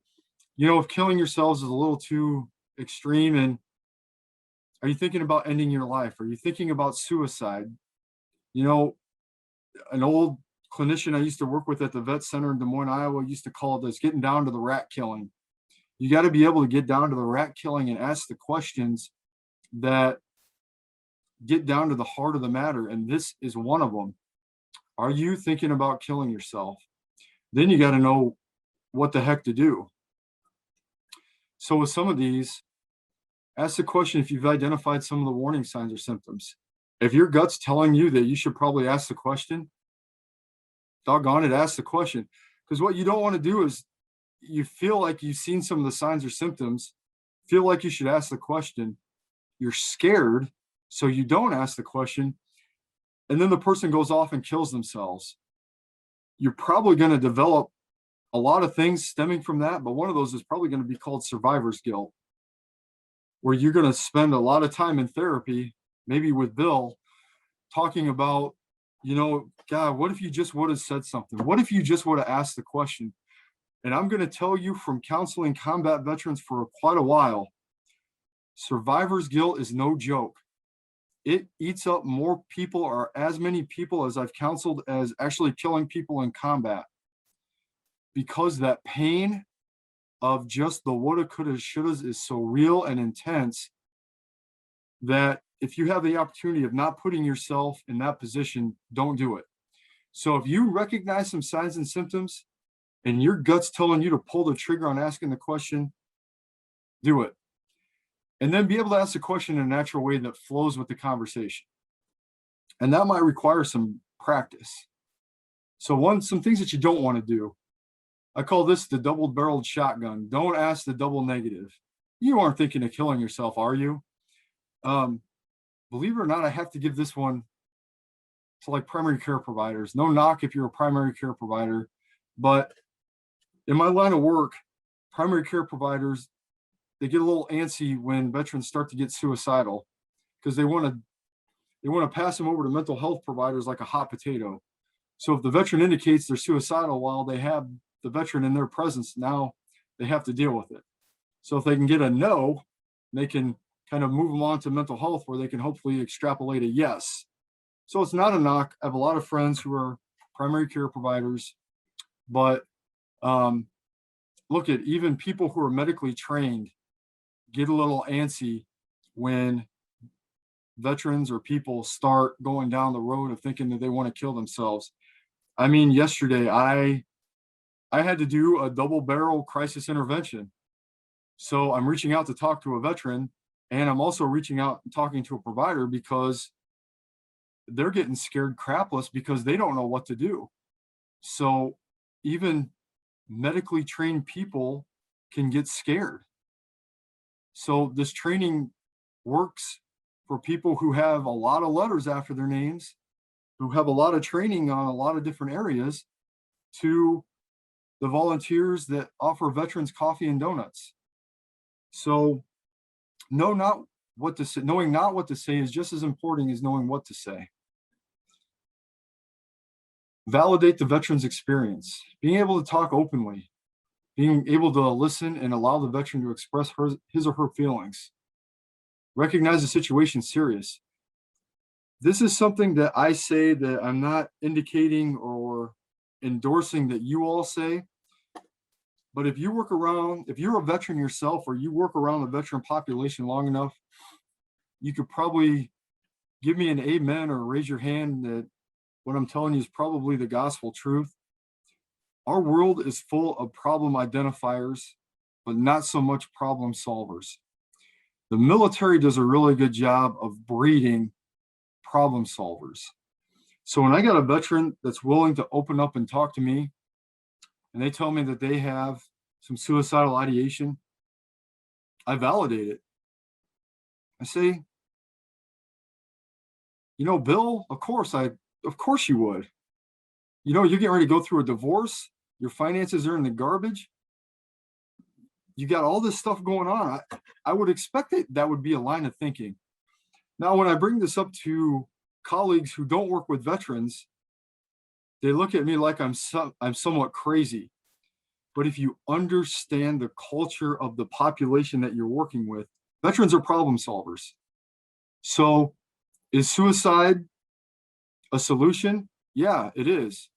if killing yourselves is a little too extreme, and are you thinking about ending your life? Are you thinking about suicide? You know, an old clinician I used to work with at the vet center in Des Moines, Iowa, used to call this getting down to the rat killing. You got to be able to get down to the rat killing and ask the questions that get down to the heart of the matter. And this is one of them. Are you thinking about killing yourself? Then you got to know what the heck to do. So with some of these, ask the question if you've identified some of the warning signs or symptoms. If your gut's telling you that you should probably ask the question, doggone it, ask the question. Because what you don't want to do is you feel like you've seen some of the signs or symptoms, feel like you should ask the question. You're scared, so you don't ask the question. And then the person goes off and kills themselves. You're probably going to develop a lot of things stemming from that, but one of those is probably going to be called survivor's guilt, where you're going to spend a lot of time in therapy, maybe with Bill, talking about, God, what if you just would have said something? What if you just would have asked the question? And I'm going to tell you from counseling combat veterans for quite a while, survivor's guilt is no joke. It eats up more people, or as many people as I've counseled, as actually killing people in combat. Because that pain of just the woulda, coulda, shouldas is so real and intense that if you have the opportunity of not putting yourself in that position, don't do it. So if you recognize some signs and symptoms and your gut's telling you to pull the trigger on asking the question, do it. And then be able to ask the question in a natural way that flows with the conversation. And that might require some practice. So some things that you don't want to do. I call this the double-barreled shotgun. Don't ask the double negative. You aren't thinking of killing yourself, are you? Believe it or not, I have to give this one to like primary care providers. No knock if you're a primary care provider, but in my line of work, primary care providers, they get a little antsy when veterans start to get suicidal because they want to pass them over to mental health providers like a hot potato. So if the veteran indicates they're suicidal while they have the veteran in their presence, now they have to deal with it. So if they can get a no, they can kind of move them on to mental health where they can hopefully extrapolate a yes. So it's not a knock. I have a lot of friends who are primary care providers, but look at even people who are medically trained get a little antsy when veterans or people start going down the road of thinking that they want to kill themselves. I mean, yesterday I had to do a double barrel crisis intervention. So I'm reaching out to talk to a veteran, and I'm also reaching out and talking to a provider because they're getting scared crapless because they don't know what to do. So even medically trained people can get scared. So this training works for people who have a lot of letters after their names, who have a lot of training on a lot of different areas, to the volunteers that offer veterans coffee and donuts. So knowing not what to say is just as important as knowing what to say. Validate the veteran's experience, being able to talk openly, being able to listen and allow the veteran to express his or her feelings. Recognize the situation serious. This is something that I say that I'm not indicating or endorsing that you all say. But if you're a veteran yourself, or you work around the veteran population long enough, you could probably give me an amen or raise your hand that what I'm telling you is probably the gospel truth. Our world is full of problem identifiers, but not so much problem solvers. The military does a really good job of breeding problem solvers. So when I got a veteran that's willing to open up and talk to me, and they tell me that they have some suicidal ideation, I validate it. I say, Bill, of course you would. You're getting ready to go through a divorce. your finances are in the garbage, you got all this stuff going on. I would expect that would be a line of thinking. Now, when I bring this up to colleagues who don't work with veterans, they look at me like I'm somewhat crazy. But if you understand the culture of the population that you're working with, veterans are problem solvers. So is suicide a solution? Yeah, it is.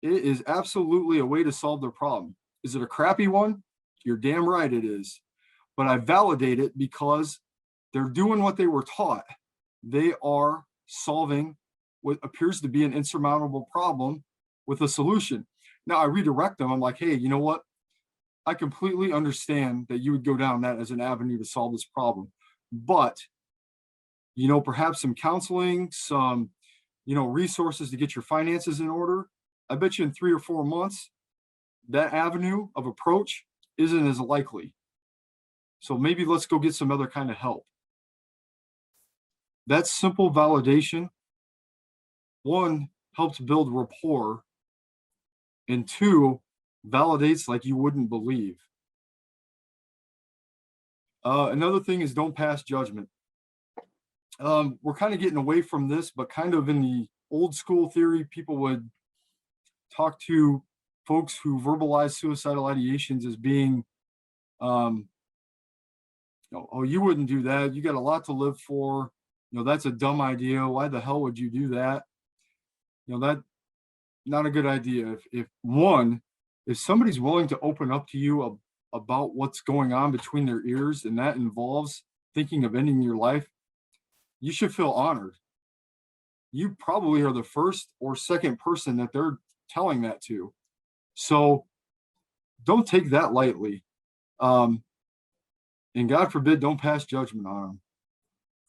It is absolutely a way to solve their problem. Is it a crappy one? You're damn right it is. But I validate it because they're doing what they were taught. They are solving what appears to be an insurmountable problem with a solution. Now I redirect them. I'm like, hey, you know what? I completely understand that you would go down that as an avenue to solve this problem. But, perhaps some counseling, some, resources to get your finances in order. I bet you in 3 or 4 months, that avenue of approach isn't as likely. So maybe let's go get some other kind of help. That simple validation, one, helps build rapport, and two, validates like you wouldn't believe. Another thing is don't pass judgment. We're kind of getting away from this, but kind of in the old school theory, people would talk to folks who verbalize suicidal ideations as being, oh, you wouldn't do that. You got a lot to live for. That's a dumb idea. Why the hell would you do that? That not a good idea. If somebody's willing to open up to you about what's going on between their ears, and that involves thinking of ending your life, you should feel honored. You probably are the first or second person that they're telling that to. So don't take that lightly. And God forbid, don't pass judgment on them.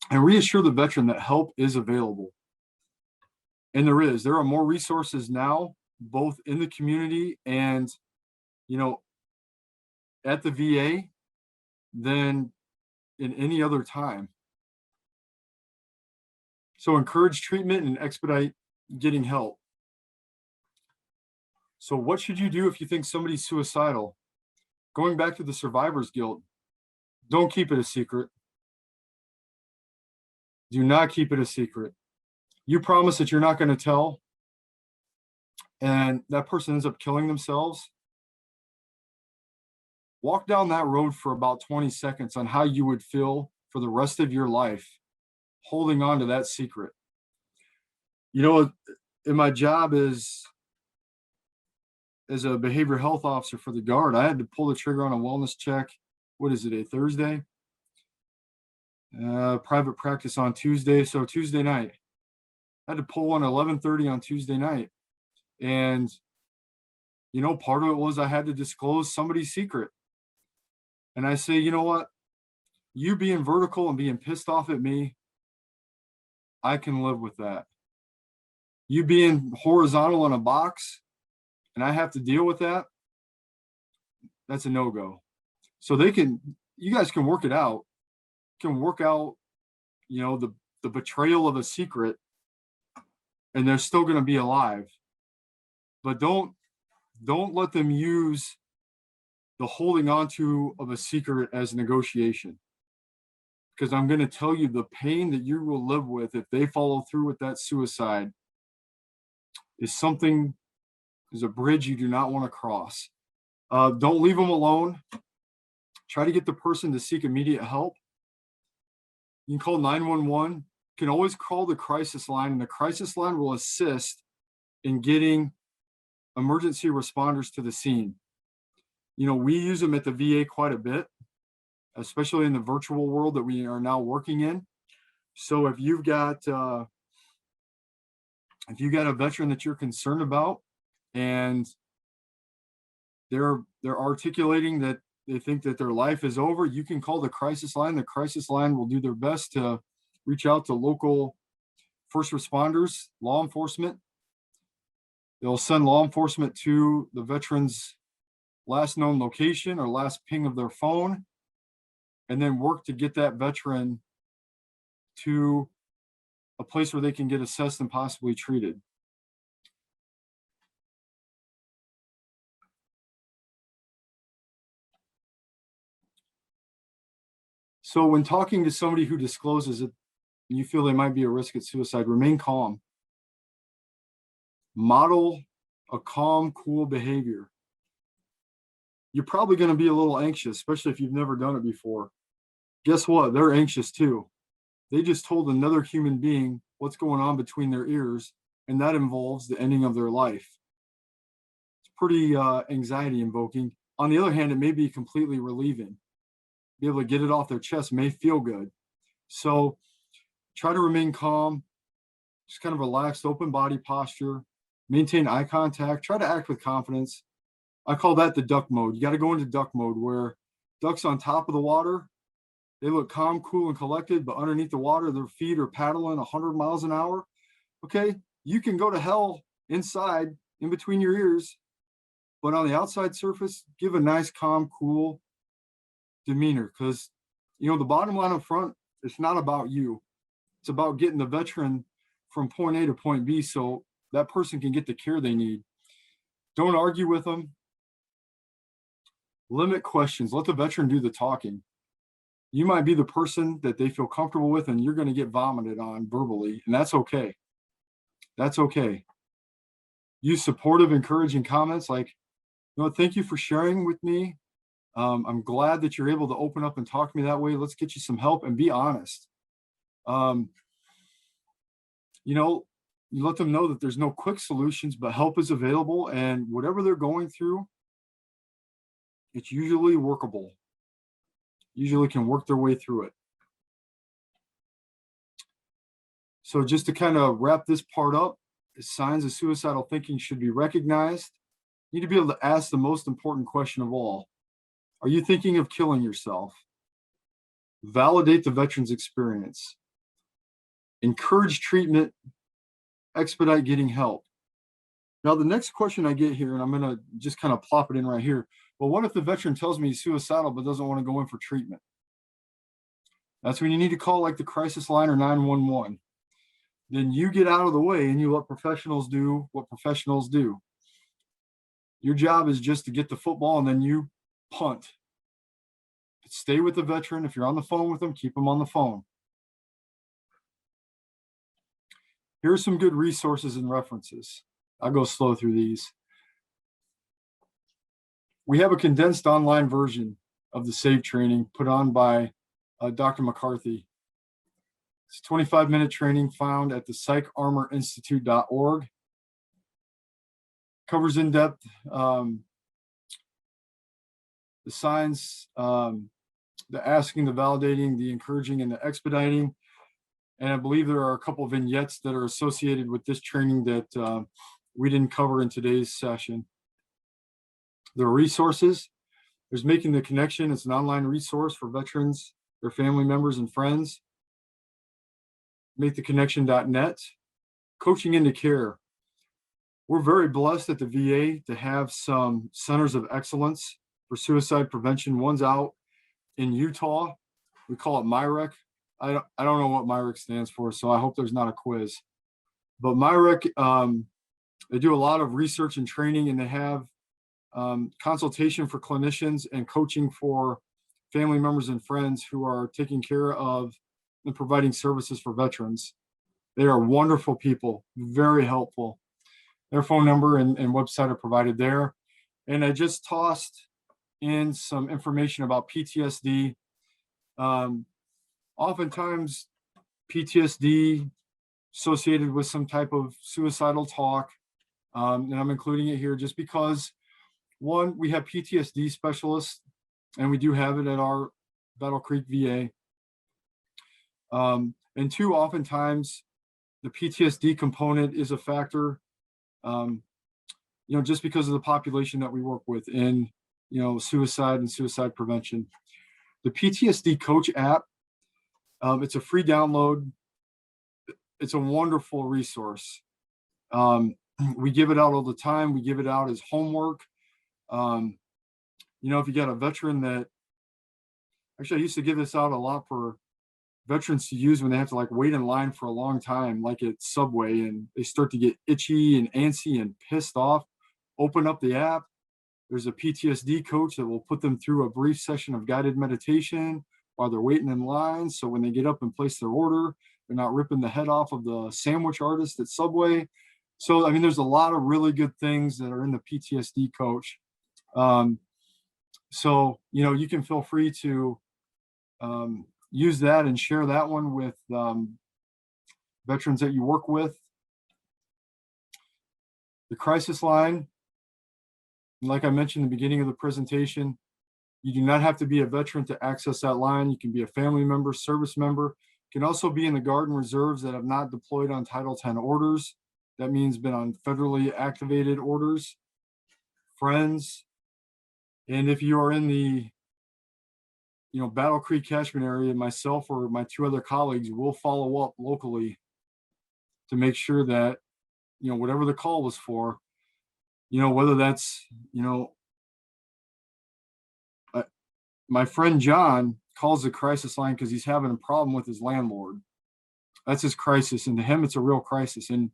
And reassure the veteran that help is available. And there are more resources now, both in the community and, at the VA than in any other time. So encourage treatment and expedite getting help. So what should you do if you think somebody's suicidal? Going back to the survivor's guilt, don't keep it a secret. Do not keep it a secret. You promise that you're not going to tell, and that person ends up killing themselves. Walk down that road for about 20 seconds on how you would feel for the rest of your life holding on to that secret. In my job as a behavioral health officer for the Guard, I had to pull the trigger on a wellness check. What is it, a Thursday? Private practice on Tuesday. So Tuesday night, I had to pull one at 11:30 on Tuesday night. And, part of it was I had to disclose somebody's secret. And I say, you know what? You being vertical and being pissed off at me, I can live with that. You being horizontal in a box and I have to deal with that, that's a no-go. So you guys can work it out. Can work out, the betrayal of a secret, and they're still going to be alive. But don't let them use the holding on to of a secret as negotiation. Because I'm going to tell you, the pain that you will live with if they follow through with that suicide is a bridge you do not want to cross. Don't leave them alone. Try to get the person to seek immediate help. You can call 911. You can always call the crisis line, and the crisis line will assist in getting emergency responders to the scene. We use them at the VA quite a bit, especially in the virtual world that we are now working in. So if you've got a veteran that you're concerned about, and they're articulating that they think that their life is over, you can call the crisis line. The crisis line will do their best to reach out to local first responders, law enforcement. They'll send law enforcement to the veteran's last known location or last ping of their phone, and then work to get that veteran to a place where they can get assessed and possibly treated. So when talking to somebody who discloses it, and you feel they might be a risk at suicide, remain calm. Model a calm, cool behavior. You're probably going to be a little anxious, especially if you've never done it before. Guess what? They're anxious too. They just told another human being what's going on between their ears, and that involves the ending of their life. It's pretty anxiety invoking. On the other hand, it may be completely relieving. Be able to get it off their chest may feel good. So try to remain calm, just kind of relaxed, open body posture, maintain eye contact, try to act with confidence. I call that the duck mode. You got to go into duck mode where ducks on top of the water, they look calm, cool, and collected, but underneath the water, their feet are paddling 100 miles an hour. Okay, you can go to hell inside, in between your ears, but on the outside surface, give a nice, calm, cool demeanor. Because, the bottom line up front, it's not about you. It's about getting the veteran from point A to point B so that person can get the care they need. Don't argue with them. Limit questions. Let the veteran do the talking. You might be the person that they feel comfortable with, and you're going to get vomited on verbally, and that's okay. That's okay. Use supportive, encouraging comments like, thank you for sharing with me. I'm glad that you're able to open up and talk to me that way. Let's get you some help, and be honest. You let them know that there's no quick solutions, but help is available, and whatever they're going through, it's usually workable. Usually can work their way through it. So just to kind of wrap this part up, signs of suicidal thinking should be recognized. You need to be able to ask the most important question of all. Are you thinking of killing yourself? Validate the veteran's experience. Encourage treatment. Expedite getting help. Now, the next question I get here, and I'm going to just kind of plop it in right here. Well, what if the veteran tells me he's suicidal but doesn't want to go in for treatment? That's when you need to call like the crisis line or 911. Then you get out of the way and you let professionals do what professionals do. Your job is just to get the football and then you punt. Stay with the veteran. If you're on the phone with them, keep them on the phone. Here are some good resources and references. I'll go slow through these. We have a condensed online version of the SAVE training put on by Dr. McCarthy. It's a 25-minute training found at the psycharmorinstitute.org. Covers in depth the signs, the asking, the validating, the encouraging, and the expediting. And I believe there are a couple of vignettes that are associated with this training that we didn't cover in today's session. The resources, there's Making the Connection. It's an online resource for veterans, their family members, and friends. MakeTheConnection.net. Coaching into Care. We're very blessed at the VA to have some centers of excellence for suicide prevention. One's out in Utah. We call it MIREC. I don't know what MIREC stands for, so I hope there's not a quiz. But MIREC, they do a lot of research and training, and they have consultation for clinicians and coaching for family members and friends who are taking care of and providing services for veterans. They are wonderful people, very helpful. Their phone number and website are provided there. And I just tossed in some information about PTSD. Oftentimes, PTSD associated with some type of suicidal talk. And I'm including it here just because, one, we have PTSD specialists, and we do have it at our Battle Creek VA. And two, oftentimes, the PTSD component is a factor, just because of the population that we work with in, suicide and suicide prevention. The PTSD Coach app, it's a free download. It's a wonderful resource. We give it out all the time. We give it out as homework. If you got a veteran that, actually I used to give this out a lot for veterans to use when they have to wait in line for a long time, like at Subway, and they start to get itchy and antsy and pissed off. Open up the app. There's a PTSD coach that will put them through a brief session of guided meditation while they're waiting in line. So when they get up and place their order, they're not ripping the head off of the sandwich artist at Subway. So, I mean, there's a lot of really good things that are in the PTSD coach. So, you can feel free to use that and share that one with veterans that you work with. The crisis line, like I mentioned in the beginning of the presentation, you do not have to be a veteran to access that line. You can be a family member, service member. You can also be in the Guard and Reserves that have not deployed on Title 10 orders. That means been on federally activated orders, friends. And if you are in the Battle Creek catchment area, myself or my two other colleagues will follow up locally to make sure that, whatever the call was for, whether that's, my friend John calls the crisis line because he's having a problem with his landlord. That's his crisis. And to him, it's a real crisis. And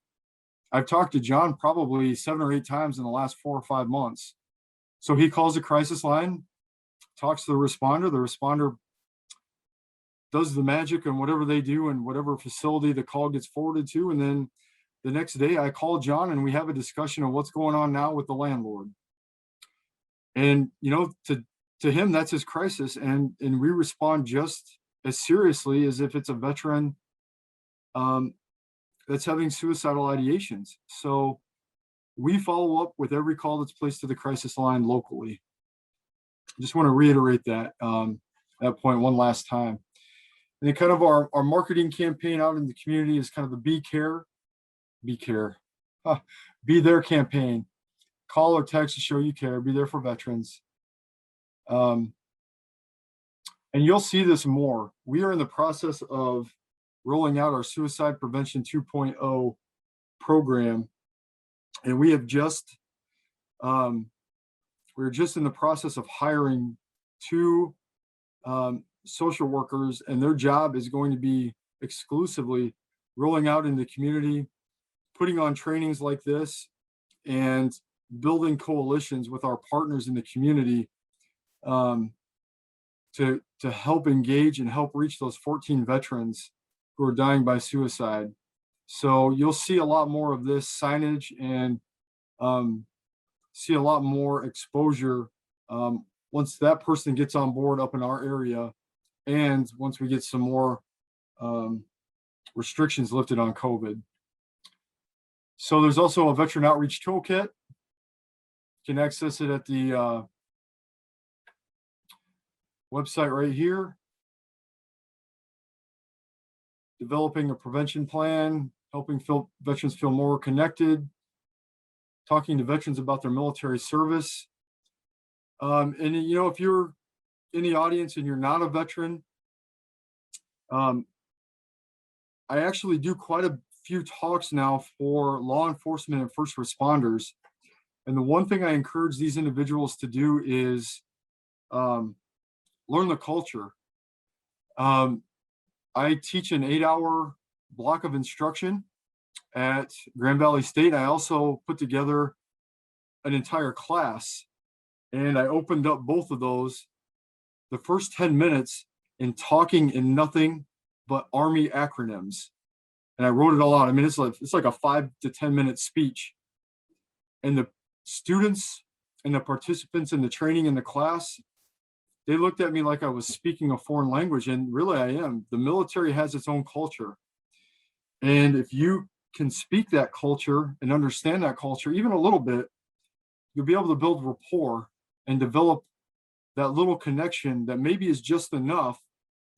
I've talked to John probably 7 or 8 times in the last 4 or 5 months. So he calls the crisis line, talks to the responder does the magic and whatever they do and whatever facility the call gets forwarded to. And then the next day I call John and we have a discussion of what's going on now with the landlord. And, to him, that's his crisis. And we respond just as seriously as if it's a veteran that's having suicidal ideations. So we follow up with every call that's placed to the crisis line locally. I just want to reiterate that point one last time. And then kind of our marketing campaign out in the community is kind of the Be There campaign. Call or text to show you care. Be there for veterans. And you'll see this more. We are in the process of rolling out our Suicide Prevention 2.0 program. And we have we're just in the process of hiring 2 social workers, and their job is going to be exclusively rolling out in the community, putting on trainings like this, and building coalitions with our partners in the community to help engage and help reach those 14 veterans who are dying by suicide. So you'll see a lot more of this signage and see a lot more exposure once that person gets on board up in our area, and once we get some more restrictions lifted on COVID. So there's also a veteran outreach toolkit. You can access it at the website right here. Developing a prevention plan, helping veterans feel more connected, talking to veterans about their military service. And if you're in the audience and you're not a veteran, I actually do quite a few talks now for law enforcement and first responders. And the one thing I encourage these individuals to do is learn the culture. I teach an 8-hour block of instruction at Grand Valley State. I also put together an entire class, and I opened up both of those, the first 10 minutes, in talking in nothing but Army acronyms. And I wrote it all out. I mean, it's like a 5 to 10 minute speech. And the students and the participants in the training in the class, they looked at me like I was speaking a foreign language, and really I am. The military has its own culture. And if you can speak that culture and understand that culture even a little bit, you'll be able to build rapport and develop that little connection that maybe is just enough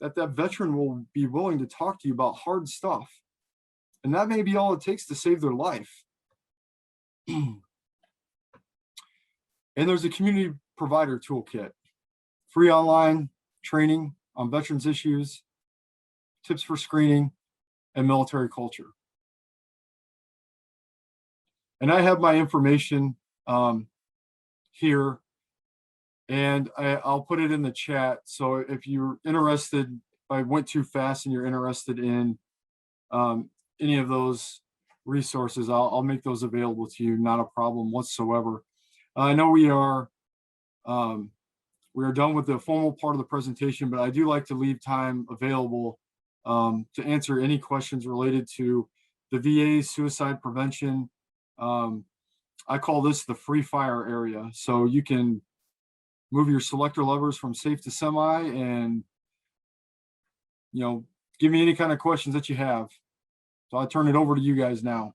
that veteran will be willing to talk to you about hard stuff. And that may be all it takes to save their life. And there's a community provider toolkit. Free online training on veterans issues, tips for screening, and military culture. And I have my information here, and I'll put it in the chat. So if you're interested, if I went too fast and you're interested in any of those resources, I'll make those available to you. Not a problem whatsoever. I know we are we are done with the formal part of the presentation, but I do like to leave time available to answer any questions related to the VA suicide prevention. I call this the free fire area. So you can move your selector levers from safe to semi and, give me any kind of questions that you have. So I turn it over to you guys now.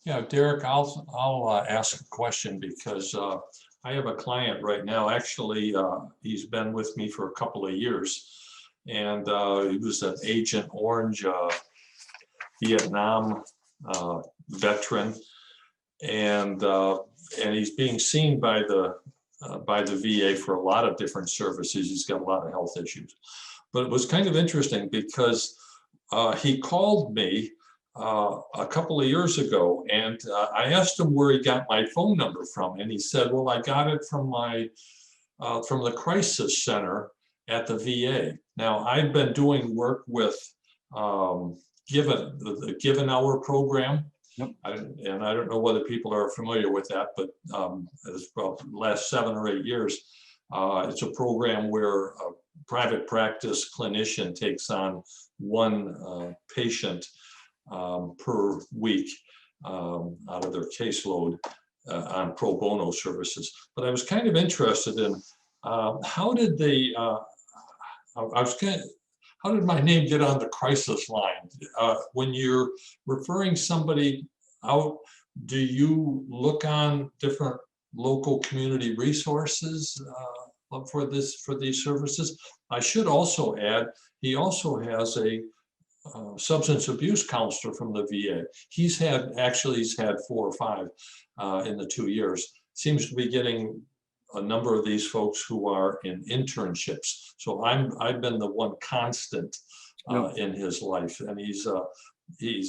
Yeah, Derek, I'll ask a question because I have a client right now. Actually, he's been with me for a couple of years, and he was an Agent Orange Vietnam veteran, and he's being seen by the VA for a lot of different services. He's got a lot of health issues, but it was kind of interesting because he called me a couple of years ago, and I asked him where he got my phone number from, and he said, "Well, I got it from from the crisis center at the VA." Now, I've been doing work with the Given Hour program. Yep. And I don't know whether people are familiar with that, but it's about the last 7 or 8 years. It's a program where a private practice clinician takes on one patient per week out of their caseload on pro bono services. But I was kind of interested in how did they, how did my name get on the crisis line? When you're referring somebody out, do you look on different local community resources for these services? I should also add, he also has a substance abuse counselor from the VA. He's had 4 or 5 in the 2 years. Seems to be getting a number of these folks who are in internships. So I've been the one constant in his life, and he's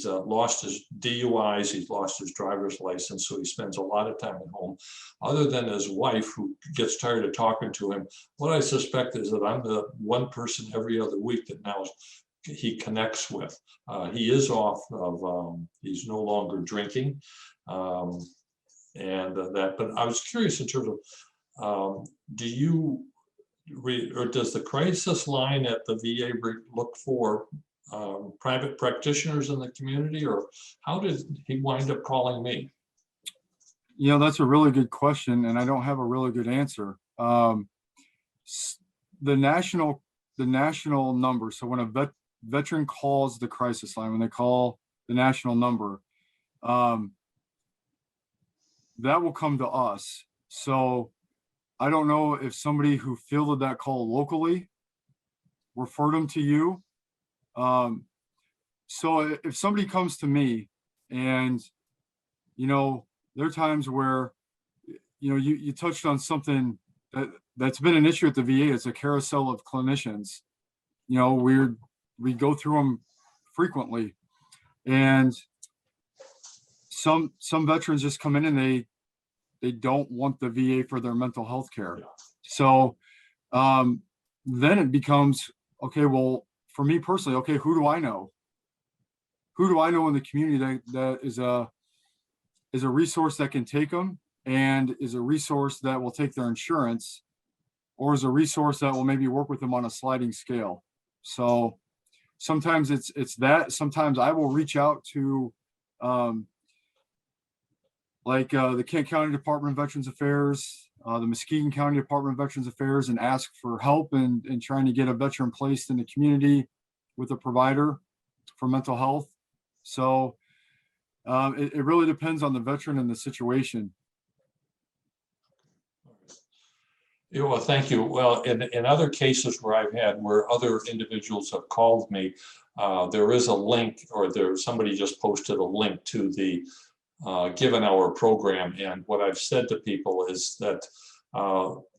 lost his DUIs, he's lost his driver's license, so he spends a lot of time at home. Other than his wife, who gets tired of talking to him, what I suspect is that I'm the one person every other week that now he connects with. He is off of, he's no longer drinking, but I was curious in terms of, do you or does the crisis line at the VA look for private practitioners in the community, or how did he wind up calling me? That's a really good question, and I don't have a really good answer. The national number. So when a veteran calls the crisis line, when they call the national number, that will come to us. So I don't know if somebody who fielded that call locally referred them to you. So if somebody comes to me and, there are times where, you touched on something that's been an issue at the VA. It's a carousel of clinicians. We go through them frequently, and some veterans just come in and they don't want the VA for their mental health care. So then it becomes, okay, well, for me personally, okay, who do I know? Who do I know in the community that is a resource that can take them, and is a resource that will take their insurance, or is a resource that will maybe work with them on a sliding scale? So sometimes it's that. Sometimes I will reach out to the Kent County Department of Veterans Affairs, the Muskegon County Department of Veterans Affairs, and ask for help in trying to get a veteran placed in the community with a provider for mental health. So it really depends on the veteran and the situation. Well, thank you. Well, in other cases where other individuals have called me, there is a link, or somebody just posted a link to the Given Hour program. And what I've said to people is that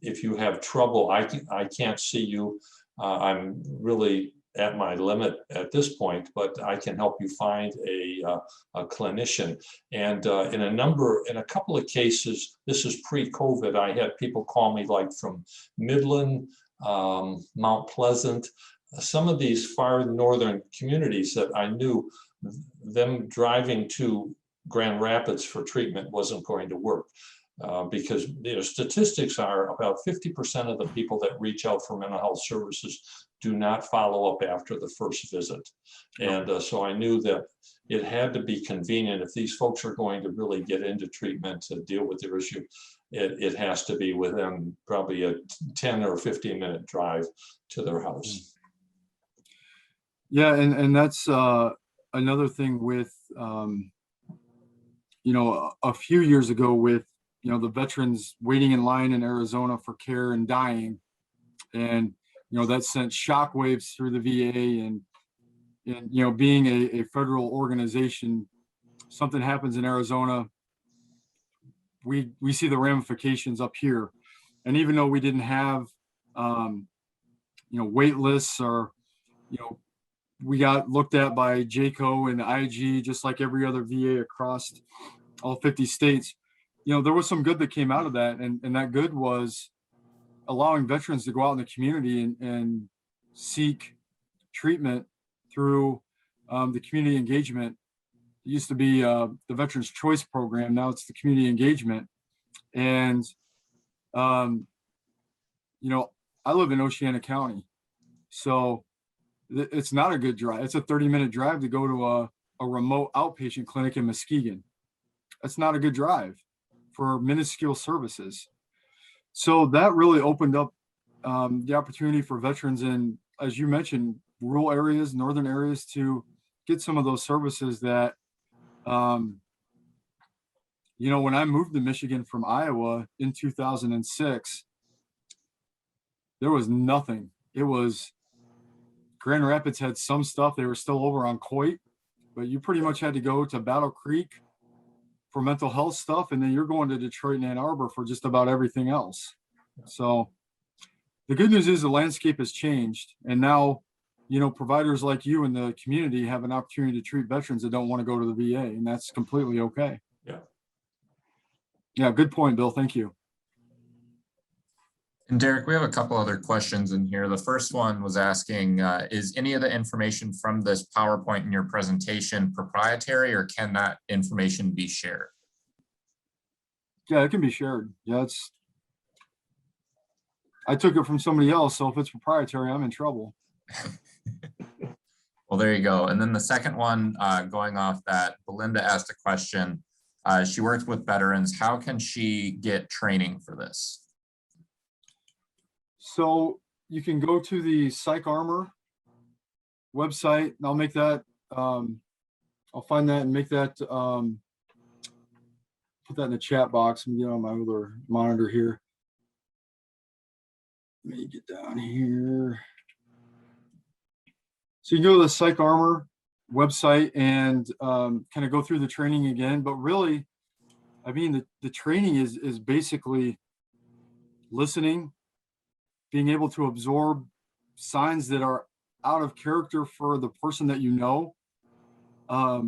if you have trouble, I can't see you. I'm really at my limit at this point, but I can help you find a clinician. And in a couple of cases, this is pre-COVID, I had people call me like from Midland, Mount Pleasant, some of these far northern communities that I knew, them driving to Grand Rapids for treatment wasn't going to work. Because statistics are about 50% of the people that reach out for mental health services do not follow up after the first visit. And so I knew that it had to be convenient. If these folks are going to really get into treatment to deal with their issue, it has to be within probably a 10 or 15-minute drive to their house. Yeah, and that's another thing with, a few years ago with, the veterans waiting in line in Arizona for care and dying. And, that sent shockwaves through the VA and being a federal organization, something happens in Arizona, we see the ramifications up here. And even though we didn't have, wait lists or, we got looked at by JACO and IG, just like every other VA across all 50 states. There was some good that came out of that. And that good was allowing veterans to go out in the community and seek treatment through the community engagement. It used to be the Veterans Choice Program. Now it's the community engagement. And, I live in Oceana County. So it's not a good drive. It's a 30-minute drive to go to a remote outpatient clinic in Muskegon. That's not a good drive for minuscule services. So that really opened up the opportunity for veterans in, as you mentioned, rural areas, northern areas, to get some of those services that, when I moved to Michigan from Iowa in 2006, there was nothing. It was Grand Rapids had some stuff. They were still over on Coit, but you pretty much had to go to Battle Creek for mental health stuff. And then you're going to Detroit and Ann Arbor for just about everything else. So the good news is the landscape has changed. And now, providers like you in the community have an opportunity to treat veterans that don't want to go to the VA, and that's completely okay. Yeah. Yeah. Good point, Bill. Thank you. And Derek, we have a couple other questions in here. The first one was asking, is any of the information from this PowerPoint in your presentation proprietary, or can that information be shared? Yeah, it can be shared. Yeah, I took it from somebody else, so if it's proprietary, I'm in trouble. Well, there you go. And then the second one, going off that, Belinda asked a question. She works with veterans. How can she get training for this? So you can go to the Psych Armor website, and I'll make that, I'll find that and make that, put that in the chat box and get on my other monitor here. Let me get down here. So you go to the Psych Armor website and kind of go through the training again. But really, I mean, the training is basically listening, being able to absorb signs that are out of character for the person that you know. I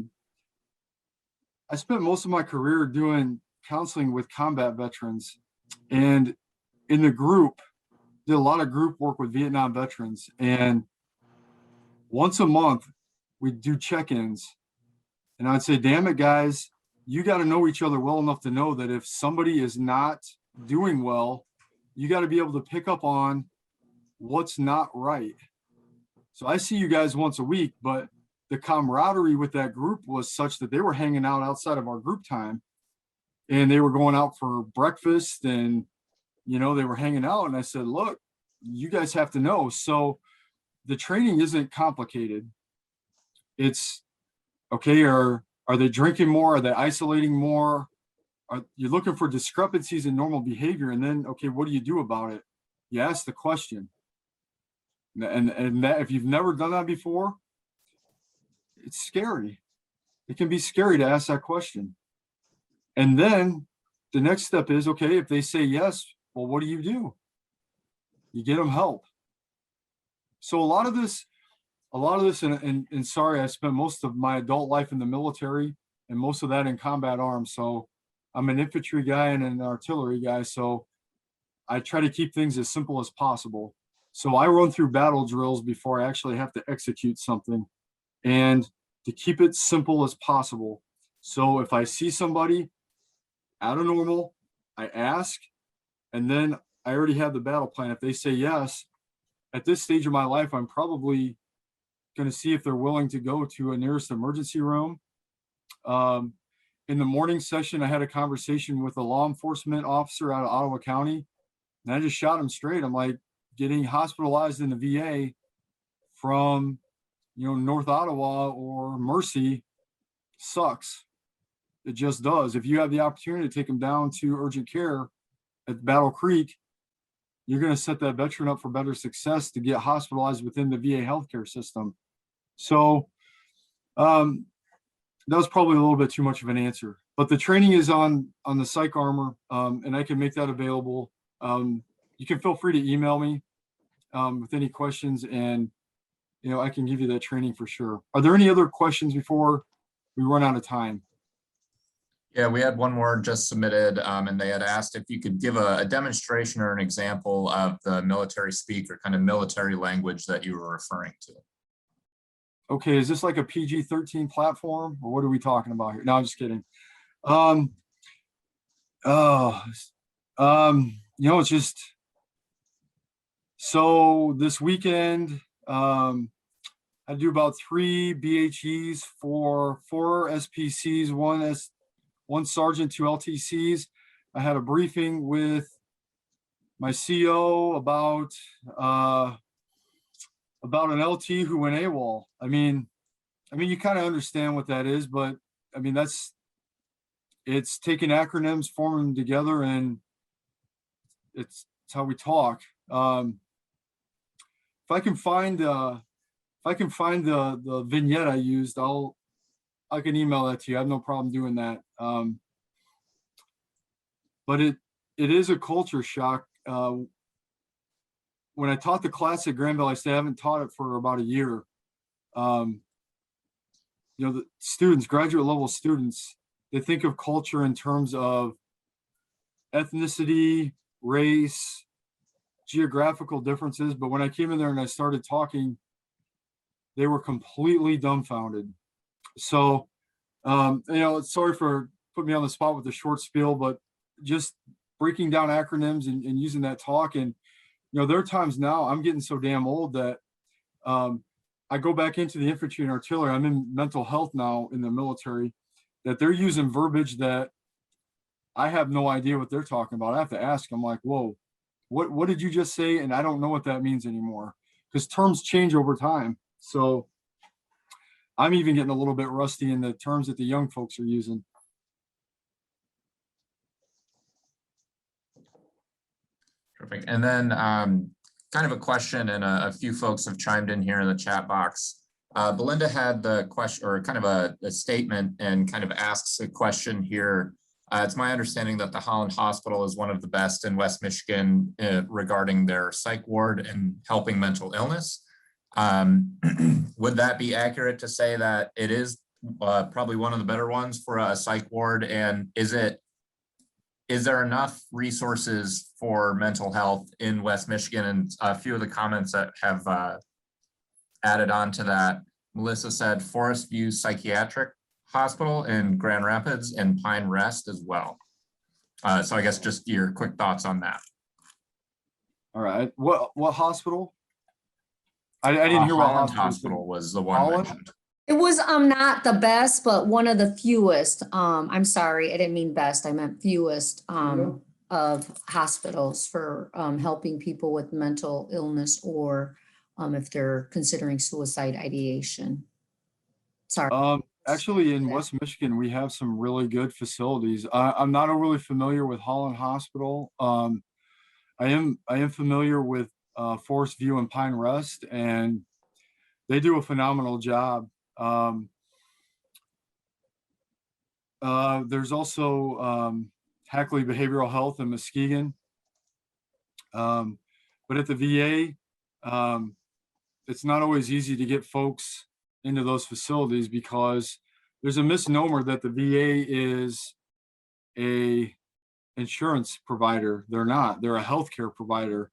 spent most of my career doing counseling with combat veterans, and in the group, did a lot of group work with Vietnam veterans. And once a month, we do check-ins. And I'd say, damn it, guys, you got to know each other well enough to know that if somebody is not doing well, you got to be able to pick up on what's not right. So I see you guys once a week, but the camaraderie with that group was such that they were hanging out outside of our group time, and they were going out for breakfast, and they were hanging out. And I said, look, you guys have to know. So the training isn't complicated. It's okay. Are they drinking more? Are they isolating more? Are you looking for discrepancies in normal behavior? And then, okay, what do you do about it? You ask the question. And that, if you've never done that before, it's scary. It can be scary to ask that question. And then the next step is, okay, if they say yes, well, what do? You get them help. So a lot of this, and sorry, I spent most of my adult life in the military and most of that in combat arms. So I'm an infantry guy and an artillery guy. So I try to keep things as simple as possible. So I run through battle drills before I actually have to execute something, and to keep it simple as possible. So if I see somebody out of normal, I ask, and then I already have the battle plan. If they say yes, at this stage of my life, I'm probably going to see if they're willing to go to a nearest emergency room. Um, in the morning session, I had a conversation with a law enforcement officer out of Ottawa County, and I just shot him straight. I'm like, getting hospitalized in the VA from, North Ottawa or Mercy sucks. It just does. If you have the opportunity to take them down to urgent care at Battle Creek, you're going to set that veteran up for better success to get hospitalized within the VA healthcare system. So that was probably a little bit too much of an answer, but the training is on the psych armor, and I can make that available. You can feel free to email me with any questions, and I can give you that training for sure. Are there any other questions before we run out of time? Yeah, we had one more just submitted, and they had asked if you could give a demonstration or an example of the military speak or kind of military language that you were referring to. Okay, is this like a PG-13 platform, or what are we talking about here? No, I'm just kidding. It's just, so this weekend, I do about 3 BHEs for 4 SPCs, one sergeant, 2 LTCs. I had a briefing with my CO about an LT who went AWOL. I mean, you kind of understand what that is, but I mean, it's taking acronyms, forming them together, and it's how we talk. If I can find the vignette I used, I can email that to you. I have no problem doing that. But it is a culture shock. When I taught the class at Granville, I said I haven't taught it for about a year. The students, graduate level students, they think of culture in terms of ethnicity, race, geographical differences. But when I came in there and I started talking, they were completely dumbfounded. So, sorry for putting me on the spot with the short spiel, but just breaking down acronyms and using that talk. And, there are times now I'm getting so damn old that I go back into the infantry and artillery. I'm in mental health now in the military, that they're using verbiage that I have no idea what they're talking about. I have to ask. I'm like, whoa, what did you just say? And I don't know what that means anymore, because terms change over time. So I'm even getting a little bit rusty in the terms that the young folks are using. Perfect. And then kind of a question, and a few folks have chimed in here in the chat box. Belinda had the question, or kind of a statement, and kind of asks a question here. It's my understanding that the Holland Hospital is one of the best in West Michigan regarding their psych ward and helping mental illness. Would that be accurate to say that it is probably one of the better ones for a psych ward? And is there enough resources for mental health in West Michigan? And a few of the comments that have added on to that, Melissa said Forest View Psychiatric Hospital in Grand Rapids and Pine Rest as well. So I guess just your quick thoughts on that. All right. What hospital? I didn't hear what Holland Hospital was the one Holland? mentioned. It was not the best, but one of the fewest. I'm sorry, I didn't mean best. I meant fewest of hospitals for helping people with mental illness, or if they're considering suicide ideation. Sorry. Actually, in West Michigan, we have some really good facilities. I'm not overly familiar with Holland Hospital. I am familiar with Forest View and Pine Rest, and they do a phenomenal job. There's also Hackley Behavioral Health in Muskegon. But at the VA, it's not always easy to get folks into those facilities, because there's a misnomer that the VA is a insurance provider. They're not. They're a healthcare provider.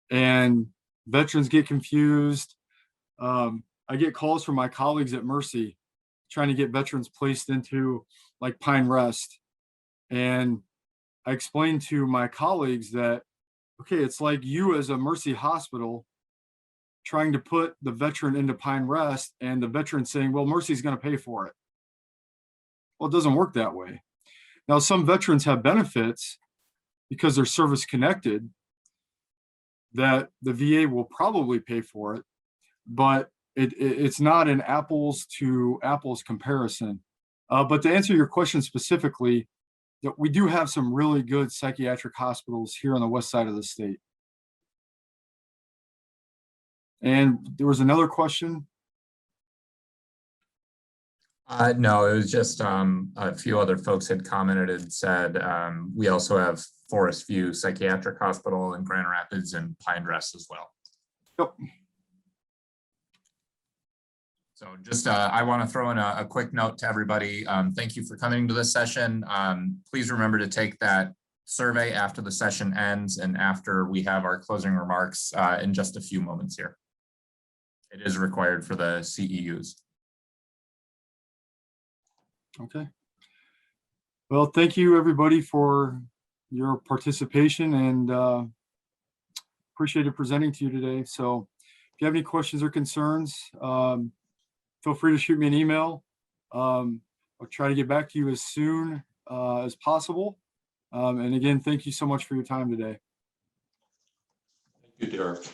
And Veterans get confused. I get calls from my colleagues at Mercy trying to get veterans placed into like Pine Rest. And I explained to my colleagues that, okay, it's like you as a Mercy hospital trying to put the veteran into Pine Rest and the veteran saying, well, Mercy's going to pay for it. Well, it doesn't work that way. Now, some veterans have benefits because they're service connected that the VA will probably pay for it, but it's not an apples to apples comparison. But to answer your question specifically, that we do have some really good psychiatric hospitals here on the west side of the state. And there was another question. No, it was just a few other folks had commented and said we also have Forest View Psychiatric Hospital in Grand Rapids and Pine Rest as well. Yep. So just I want to throw in a quick note to everybody. Thank you for coming to this session. Please remember to take that survey after the session ends and after we have our closing remarks in just a few moments here. It is required for the CEUs. Okay. Well, thank you everybody for your participation, and appreciated presenting to you today. So if you have any questions or concerns, feel free to shoot me an email. I'll try to get back to you as soon as possible. And again, thank you so much for your time today. Thank you, Derek.